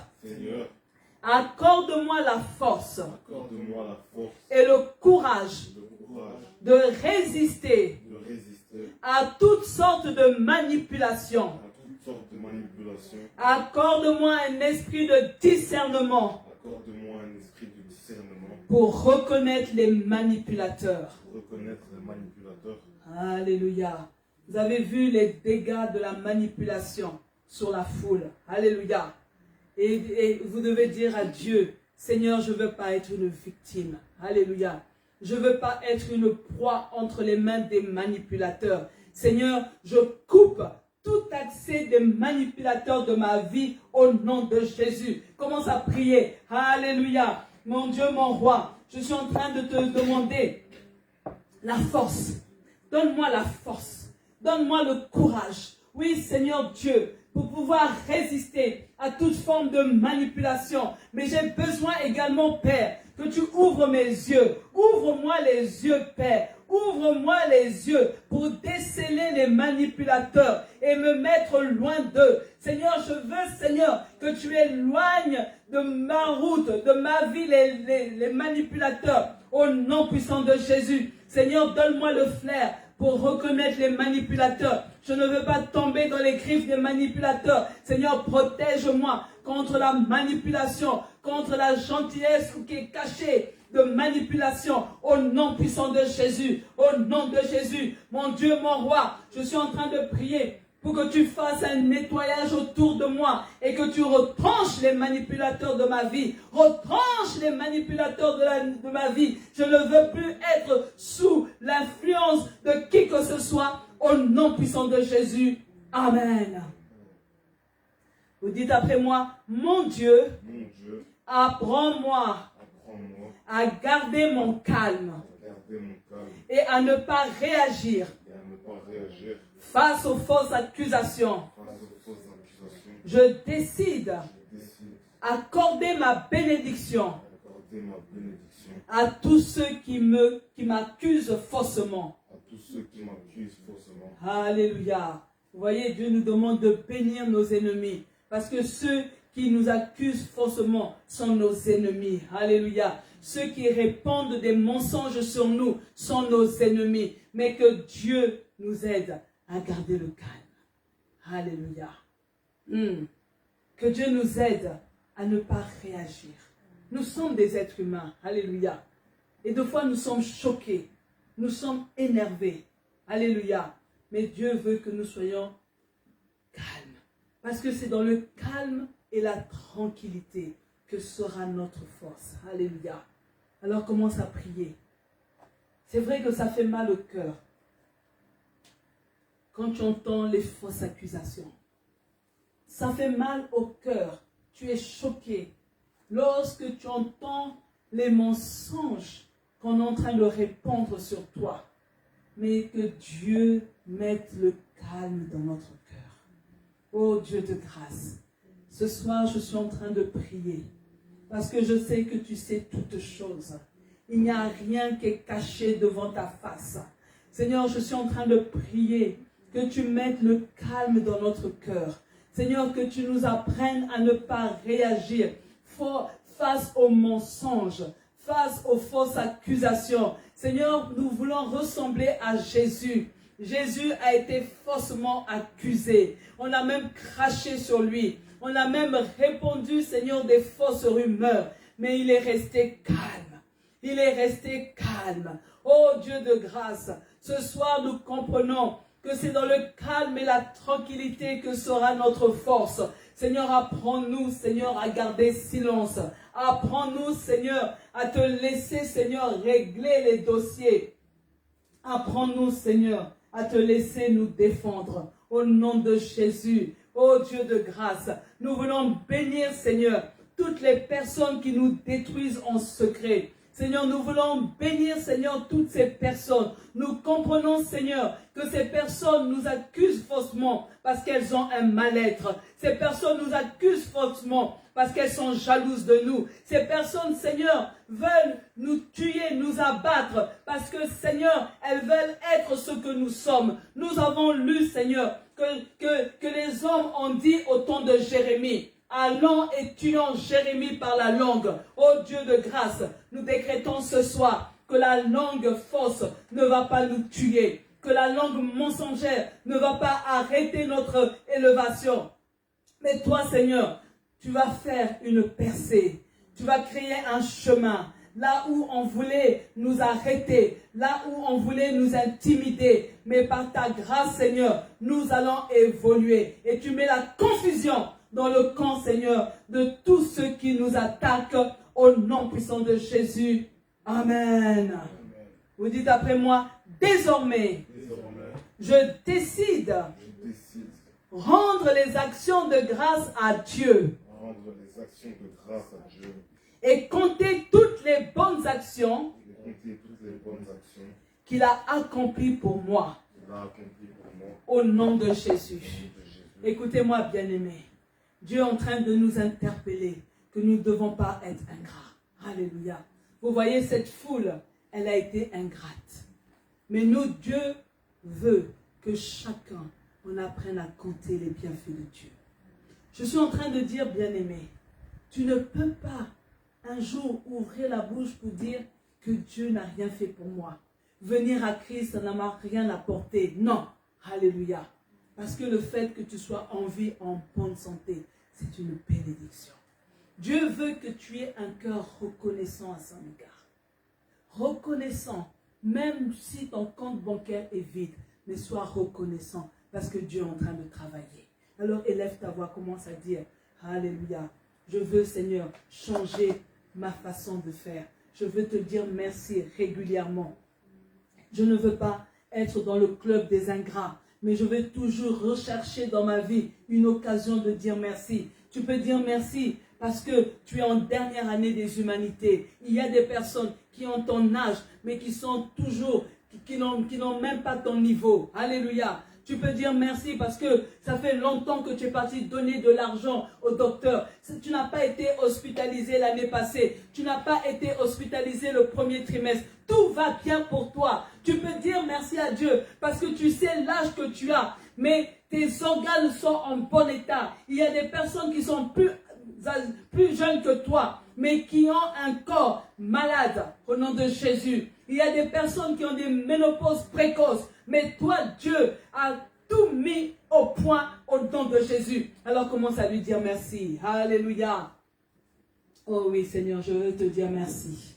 accorde-moi la force et le courage de résister à toutes sortes de manipulations. Accorde-moi un esprit de discernement pour reconnaître les manipulateurs. Alléluia. Vous avez vu les dégâts de la manipulation sur la foule. Alléluia. Et vous devez dire à Dieu, Seigneur, je ne veux pas être une victime. Alléluia. Je ne veux pas être une proie entre les mains des manipulateurs. Seigneur, je coupe tout accès des manipulateurs de ma vie au nom de Jésus. Commence à prier. Alléluia. Mon Dieu, mon roi, je suis en train de te demander la force. Donne-moi la force. Donne-moi le courage. Oui, Seigneur Dieu, pour pouvoir résister à toute forme de manipulation. Mais j'ai besoin également, Père, que tu ouvres mes yeux. Ouvre-moi les yeux, Père. Ouvre-moi les yeux pour déceler les manipulateurs et me mettre loin d'eux. Seigneur, je veux, Seigneur, que tu éloignes de ma route, de ma vie, les manipulateurs. Au nom puissant de Jésus. Seigneur, donne-moi le flair pour reconnaître les manipulateurs. Je ne veux pas tomber dans les griffes des manipulateurs. Seigneur, protège-moi contre la manipulation, contre la gentillesse qui est cachée. de manipulation. Au nom puissant de Jésus, au nom de Jésus, mon Dieu, mon roi, je suis en train de prier pour que tu fasses un nettoyage autour de moi et que tu retranches les manipulateurs de ma vie. Retranche les manipulateurs de ma vie. Je ne veux plus être sous l'influence de qui que ce soit. Au nom puissant de Jésus. Amen. Vous dites après moi, mon Dieu, apprends-moi à garder mon calme et à ne pas réagir face aux fausses accusations. Je décide d'accorder ma bénédiction à tous ceux qui m'accusent faussement. Alléluia. Vous voyez, Dieu nous demande de bénir nos ennemis. Parce que ceux qui nous accusent faussement sont nos ennemis. Alléluia. Ceux qui répandent des mensonges sur nous sont nos ennemis. Mais que Dieu nous aide à garder le calme. Alléluia. Que Dieu nous aide à ne pas réagir. Nous sommes des êtres humains. Alléluia. Et des fois, nous sommes choqués. Nous sommes énervés. Alléluia. Mais Dieu veut que nous soyons calmes. Parce que c'est dans le calme et la tranquillité que sera notre force. Alléluia. Alors commence à prier. C'est vrai que ça fait mal au cœur quand tu entends les fausses accusations. Ça fait mal au cœur. Tu es choqué lorsque tu entends les mensonges qu'on est en train de répandre sur toi. Mais que Dieu mette le calme dans notre cœur. Oh Dieu de grâce, ce soir je suis en train de prier parce que je sais que tu sais toutes choses. Il n'y a rien qui est caché devant ta face. Seigneur, je suis en train de prier que tu mettes le calme dans notre cœur. Seigneur, que tu nous apprennes à ne pas réagir face aux mensonges, face aux fausses accusations. Seigneur, nous voulons ressembler à Jésus. Jésus a été faussement accusé. On a même craché sur lui. On a même répandu, Seigneur, des fausses rumeurs. Mais il est resté calme. Il est resté calme. Oh Dieu de grâce, ce soir nous comprenons que c'est dans le calme et la tranquillité que sera notre force. Seigneur, apprends-nous, Seigneur, à garder silence. Apprends-nous, Seigneur, à te laisser, Seigneur, régler les dossiers. Apprends-nous, Seigneur, à te laisser nous défendre. Au nom de Jésus, ô Dieu de grâce, nous voulons bénir, Seigneur, toutes les personnes qui nous détruisent en secret. Seigneur, nous voulons bénir, Seigneur, toutes ces personnes. Nous comprenons, Seigneur, que ces personnes nous accusent faussement parce qu'elles ont un mal-être. Ces personnes nous accusent faussement parce qu'elles sont jalouses de nous. Ces personnes, Seigneur, veulent nous tuer, nous abattre parce que, Seigneur, elles veulent être ce que nous sommes. Nous avons lu, Seigneur, que les hommes ont dit au temps de Jérémie. Allons et tuons Jérémie par la langue. Ô Dieu de grâce, nous décrétons ce soir que la langue fausse ne va pas nous tuer, que la langue mensongère ne va pas arrêter notre élévation. Mais toi, Seigneur, tu vas faire une percée, tu vas créer un chemin. Là où on voulait nous arrêter, là où on voulait nous intimider, mais par ta grâce, Seigneur, nous allons évoluer. Et tu mets la confusion dans le camp, Seigneur, de tous ceux qui nous attaquent au nom puissant de Jésus. Amen. Vous dites après moi, désormais, je décide rendre les actions de grâce à Dieu. Et compter toutes les bonnes actions qu'il a accomplies pour moi. Au nom de Jésus. Écoutez-moi, bien-aimés. Dieu est en train de nous interpeller que nous ne devons pas être ingrats. Alléluia. Vous voyez, cette foule, elle a été ingrate. Mais nous, Dieu veut que chacun, on apprenne à compter les bienfaits de Dieu. Je suis en train de dire, bien-aimé, tu ne peux pas un jour ouvrir la bouche pour dire que Dieu n'a rien fait pour moi. Venir à Christ, ça n'a rien apporté. Non. Alléluia. Parce que le fait que tu sois en vie, en bonne santé, c'est une bénédiction. Dieu veut que tu aies un cœur reconnaissant à son égard. reconnaissant, même si ton compte bancaire est vide, mais sois reconnaissant parce que Dieu est en train de travailler. Alors élève ta voix, commence à dire, Alléluia, je veux Seigneur changer ma façon de faire. Je veux te dire merci régulièrement. Je ne veux pas être dans le club des ingrats, mais je vais toujours rechercher dans ma vie une occasion de dire merci. Tu peux dire merci parce que tu es en dernière année des humanités. Il y a des personnes qui ont ton âge, mais qui sont toujours, qui n'ont même pas ton niveau. Alléluia. Tu peux dire merci parce que ça fait longtemps que tu es parti donner de l'argent au docteur. Tu n'as pas été hospitalisé l'année passée. Tu n'as pas été hospitalisé le premier trimestre. Tout va bien pour toi. Tu peux dire merci à Dieu parce que tu sais l'âge que tu as. Mais tes organes sont en bon état. Il y a des personnes qui sont plus jeunes que toi, mais qui ont un corps malade au nom de Jésus. Il y a des personnes qui ont des ménopauses précoces. Mais toi, Dieu a tout mis au point au nom de Jésus. Alors commence à lui dire merci. Alléluia. Oh oui, Seigneur, je veux te dire merci.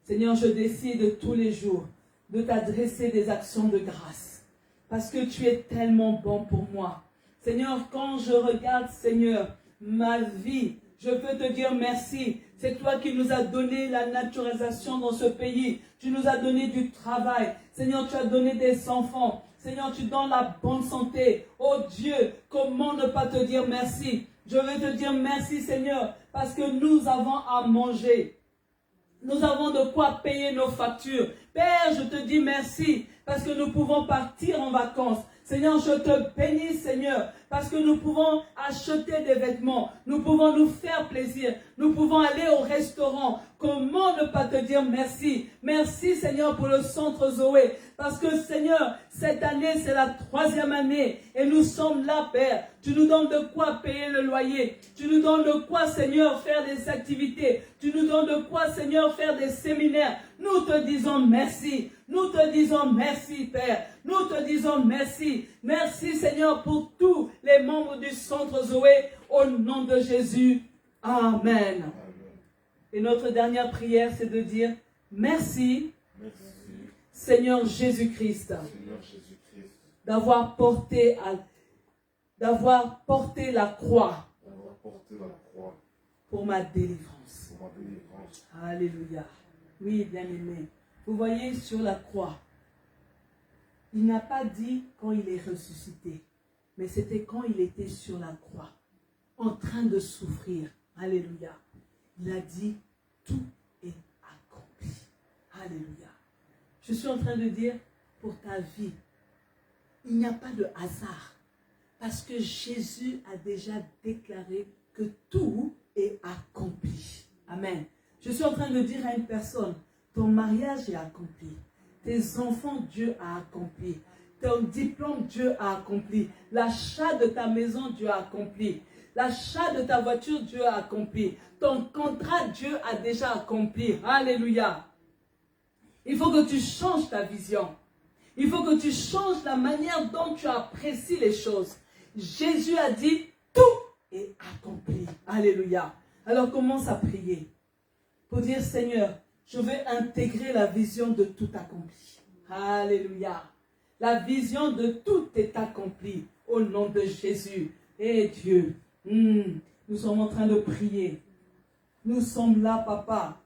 Seigneur, je décide tous les jours de t'adresser des actions de grâce. Parce que tu es tellement bon pour moi. Seigneur, quand je regarde, Seigneur, ma vie, je veux te dire merci. C'est toi qui nous as donné la naturalisation dans ce pays. Tu nous as donné du travail. Seigneur, tu as donné des enfants. Seigneur, tu donnes la bonne santé. Oh Dieu, comment ne pas te dire merci? Je veux te dire merci, Seigneur, parce que nous avons à manger. Nous avons de quoi payer nos factures. Père, je te dis merci, parce que nous pouvons partir en vacances. Seigneur, je te bénis, Seigneur, parce que nous pouvons acheter des vêtements, nous pouvons nous faire plaisir, nous pouvons aller au restaurant. Comment ne pas te dire merci? Merci, Seigneur, pour le centre Zoé, parce que, Seigneur, cette année, c'est la 3e année, et nous sommes là, Père. Tu nous donnes de quoi payer le loyer, tu nous donnes de quoi, Seigneur, faire des activités, tu nous donnes de quoi, Seigneur, faire des séminaires. Nous te disons merci. Nous te disons merci, Père. Nous te disons merci. Merci, Seigneur, pour tous les membres du centre Zoé. Au nom de Jésus. Amen. Et notre dernière prière, c'est de dire merci, Seigneur Jésus-Christ, d'avoir porté la croix pour ma délivrance. Alléluia. Oui, bien-aimé. Vous voyez sur la croix, il n'a pas dit quand il est ressuscité, mais c'était quand il était sur la croix, en train de souffrir. Alléluia. Il a dit, tout est accompli. Alléluia. Je suis en train de dire, pour ta vie, il n'y a pas de hasard, parce que Jésus a déjà déclaré que tout est accompli. Amen. Je suis en train de dire à une personne, ton mariage est accompli. Tes enfants, Dieu a accompli. Ton diplôme, Dieu a accompli. L'achat de ta maison, Dieu a accompli. L'achat de ta voiture, Dieu a accompli. Ton contrat, Dieu a déjà accompli. Alléluia. Il faut que tu changes ta vision. Il faut que tu changes la manière dont tu apprécies les choses. Jésus a dit, tout est accompli. Alléluia. Alors commence à prier. Pour dire, Seigneur, je veux intégrer la vision de tout accompli. Alléluia. La vision de tout est accompli au nom de Jésus. Et Dieu, nous sommes en train de prier. Nous sommes là, Papa.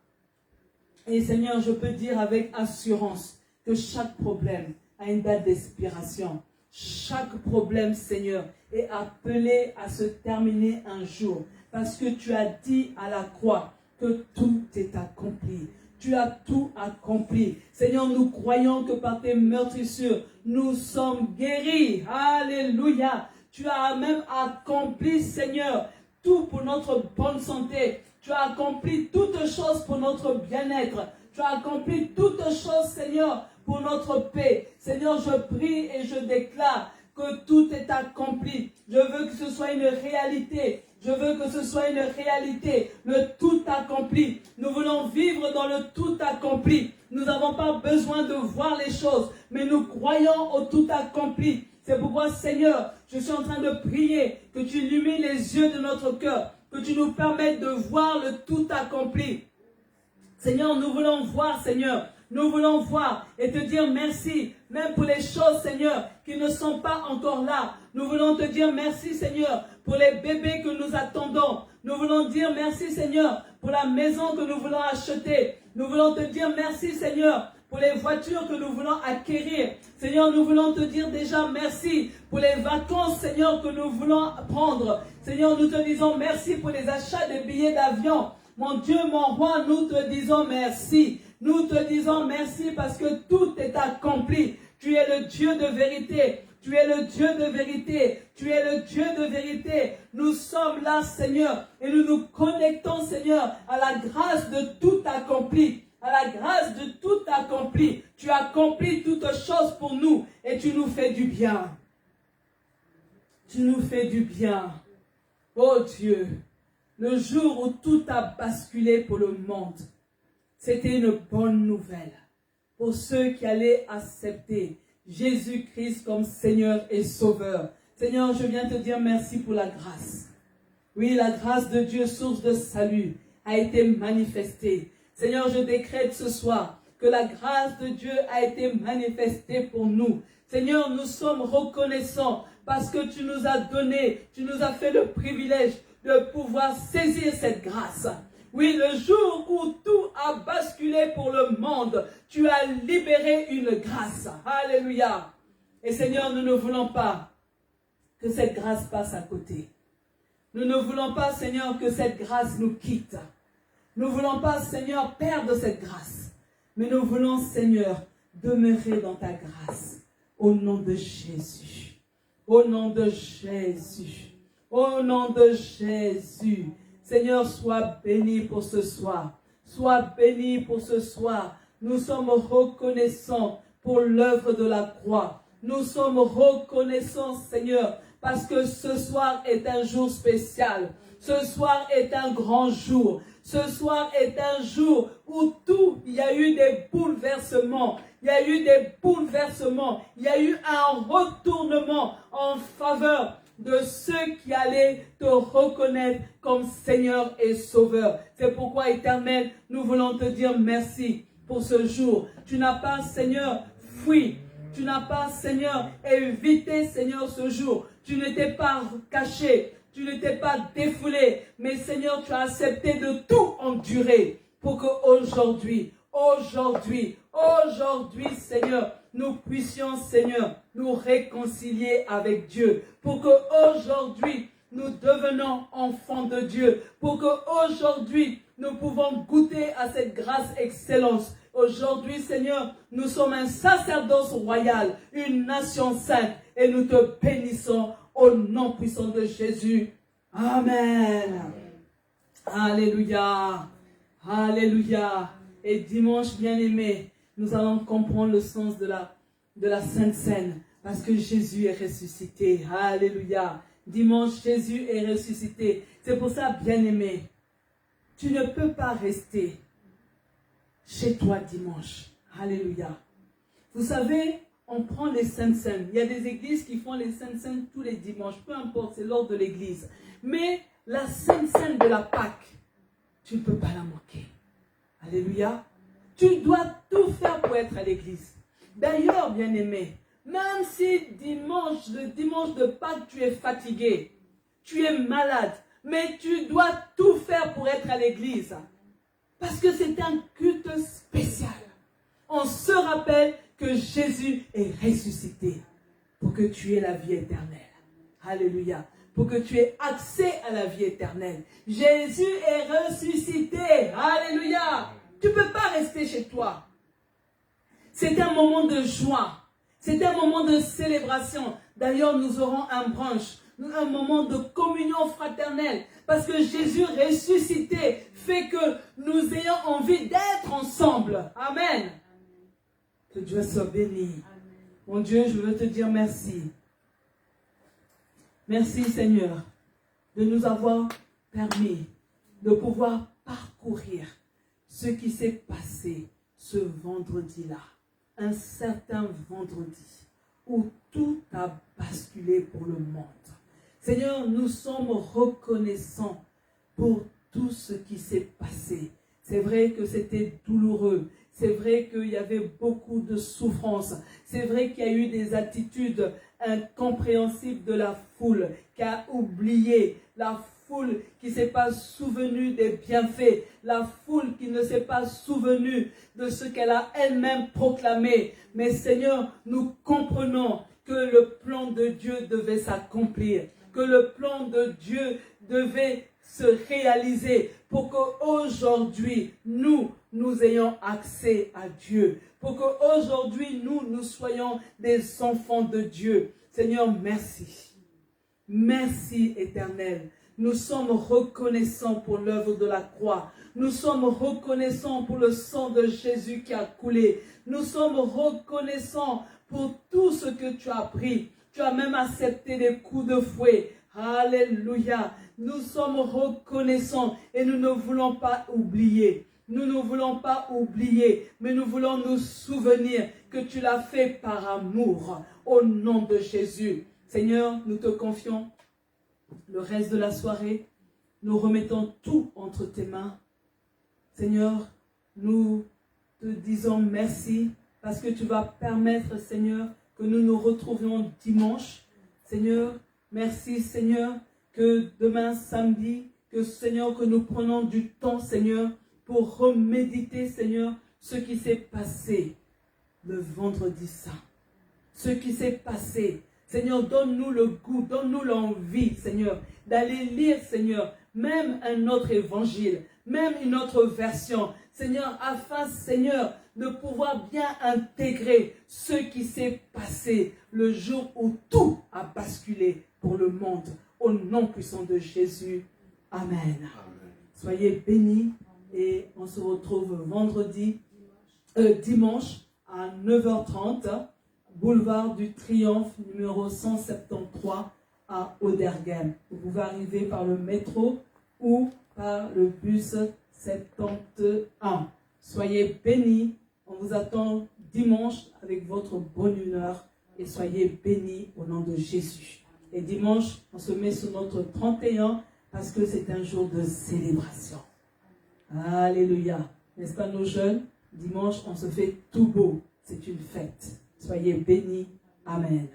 Et Seigneur, je peux dire avec assurance que chaque problème a une date d'expiration. Chaque problème, Seigneur, est appelé à se terminer un jour. Parce que tu as dit à la croix que tout est accompli. Tu as tout accompli. Seigneur, nous croyons que par tes meurtrissures, nous sommes guéris. Alléluia. Tu as même accompli, Seigneur, tout pour notre bonne santé. Tu as accompli toutes choses pour notre bien-être. Tu as accompli toutes choses, Seigneur, pour notre paix. Seigneur, je prie et je déclare que tout est accompli. Je veux que ce soit une réalité. Je veux que ce soit une réalité, le tout accompli. Nous voulons vivre dans le tout accompli. Nous n'avons pas besoin de voir les choses, mais nous croyons au tout accompli. C'est pourquoi, Seigneur, je suis en train de prier que tu illumines les yeux de notre cœur, que tu nous permettes de voir le tout accompli. Seigneur, nous voulons voir, Seigneur, Nous voulons voir et te dire merci, même pour les choses, Seigneur, qui ne sont pas encore là. Nous voulons te dire merci, Seigneur, pour les bébés que nous attendons. Nous voulons dire merci, Seigneur, pour la maison que nous voulons acheter. Nous voulons te dire merci, Seigneur, pour les voitures que nous voulons acquérir. Seigneur, nous voulons te dire déjà merci pour les vacances, Seigneur, que nous voulons prendre. Seigneur, nous te disons merci pour les achats de billets d'avion. Mon Dieu, mon roi, nous te disons merci. Nous te disons merci parce que tout est accompli. Tu es le Dieu de vérité. Tu es le Dieu de vérité. Tu es le Dieu de vérité. Nous sommes là, Seigneur, et nous nous connectons, Seigneur, à la grâce de tout accompli. À la grâce de tout accompli. Tu accomplis toutes choses pour nous et tu nous fais du bien. Tu nous fais du bien. Oh Dieu, le jour où tout a basculé pour le monde, c'était une bonne nouvelle pour ceux qui allaient accepter Jésus-Christ comme Seigneur et Sauveur. Seigneur, je viens te dire merci pour la grâce. Oui, la grâce de Dieu, source de salut, a été manifestée. Seigneur, je décrète ce soir que la grâce de Dieu a été manifestée pour nous. Seigneur, nous sommes reconnaissants parce que tu nous as donné, tu nous as fait le privilège de pouvoir saisir cette grâce. Oui, le jour où tout a basculé pour le monde, tu as libéré une grâce. Alléluia. Et Seigneur, nous ne voulons pas que cette grâce passe à côté. Nous ne voulons pas, Seigneur, que cette grâce nous quitte. Nous ne voulons pas, Seigneur, perdre cette grâce. Mais nous voulons, Seigneur, demeurer dans ta grâce. Au nom de Jésus. Au nom de Jésus. Au nom de Jésus. Seigneur, sois béni pour ce soir. Sois béni pour ce soir. Nous sommes reconnaissants pour l'œuvre de la croix. Nous sommes reconnaissants, Seigneur, parce que ce soir est un jour spécial. Ce soir est un grand jour. Ce soir est un jour où il y a eu des bouleversements. Il y a eu des bouleversements. Il y a eu un retournement en faveur de ceux qui allaient te reconnaître comme Seigneur et Sauveur. C'est pourquoi, Éternel, nous voulons te dire merci pour ce jour. Tu n'as pas, Seigneur, fui. Tu n'as pas, Seigneur, évité, Seigneur, ce jour. Tu n'étais pas caché. Tu n'étais pas défoulé. Mais, Seigneur, tu as accepté de tout endurer pour qu'aujourd'hui, Seigneur, nous puissions, Seigneur, nous réconcilier avec Dieu. Pour qu'aujourd'hui, nous devenons enfants de Dieu. Pour qu'aujourd'hui, nous pouvons goûter à cette grâce excellence. Aujourd'hui, Seigneur, nous sommes un sacerdoce royal, une nation sainte, et nous te bénissons au nom puissant de Jésus. Amen. Alléluia. Alléluia. Et dimanche, bien-aimé, nous allons comprendre le sens de la Sainte Seine, parce que Jésus est ressuscité. Alléluia. Dimanche, Jésus est ressuscité. C'est pour ça, bien-aimé, tu ne peux pas rester chez toi dimanche. Alléluia. Vous savez, on prend les Saintes Seines. Il y a des églises qui font les Saintes Seines tous les dimanches. Peu importe, c'est l'ordre de l'église. Mais la Sainte Seine de la Pâque, tu ne peux pas la manquer. Alléluia. Tu dois tout faire pour être à l'église. D'ailleurs, bien-aimé, même si le dimanche de Pâques, tu es fatigué, tu es malade, mais tu dois tout faire pour être à l'église. Parce que c'est un culte spécial. On se rappelle que Jésus est ressuscité pour que tu aies la vie éternelle. Alléluia. Pour que tu aies accès à la vie éternelle. Jésus est ressuscité. Alléluia. Tu ne peux pas rester chez toi. C'est un moment de joie. C'est un moment de célébration. D'ailleurs, nous aurons un brunch, un moment de communion fraternelle. Parce que Jésus ressuscité fait que nous ayons envie d'être ensemble. Amen. Que Dieu soit béni. Mon Dieu, je veux te dire merci. Merci Seigneur de nous avoir permis de pouvoir parcourir ce qui s'est passé ce vendredi-là. Un certain vendredi où tout a basculé pour le monde. Seigneur, nous sommes reconnaissants pour tout ce qui s'est passé. C'est vrai que c'était douloureux. C'est vrai qu'il y avait beaucoup de souffrance. C'est vrai qu'il y a eu des attitudes incompréhensibles de la foule qui a oublié, la foule qui ne s'est pas souvenue des bienfaits, la foule qui ne s'est pas souvenue de ce qu'elle a elle-même proclamé. Mais Seigneur, nous comprenons que le plan de Dieu devait s'accomplir, que le plan de Dieu devait se réaliser pour qu'aujourd'hui, nous ayons accès à Dieu, pour qu'aujourd'hui, nous soyons des enfants de Dieu. Seigneur, merci. Merci, Éternel. Nous sommes reconnaissants pour l'œuvre de la croix. Nous sommes reconnaissants pour le sang de Jésus qui a coulé. Nous sommes reconnaissants pour tout ce que tu as pris. Tu as même accepté les coups de fouet. Alléluia. Nous sommes reconnaissants et nous ne voulons pas oublier. Nous ne voulons pas oublier, mais nous voulons nous souvenir que tu l'as fait par amour. Au nom de Jésus. Seigneur, nous te confions le reste de la soirée. Nous remettons tout entre tes mains. Seigneur, nous te disons merci parce que tu vas permettre, Seigneur, que nous nous retrouvions dimanche. Seigneur, merci, Seigneur, que demain, samedi, que Seigneur, que nous prenons du temps, Seigneur, pour reméditer, Seigneur, ce qui s'est passé le vendredi saint. Ce qui s'est passé. Seigneur, donne-nous le goût, donne-nous l'envie, Seigneur, d'aller lire, Seigneur, même un autre évangile, même une autre version, Seigneur, afin, Seigneur, de pouvoir bien intégrer ce qui s'est passé le jour où tout a basculé pour le monde. Au nom puissant de Jésus. Amen. Amen. Soyez bénis et on se retrouve dimanche à 9h30, boulevard du Triomphe, numéro 173 à Auderghem. Vous pouvez arriver par le métro ou par le bus 71. Soyez bénis. On vous attend dimanche avec votre bonne humeur et soyez bénis au nom de Jésus. Et dimanche, on se met sur notre 31 parce que c'est un jour de célébration. Alléluia. N'est-ce pas nos jeunes? Dimanche, on se fait tout beau. C'est une fête. Soyez bénis. Amen.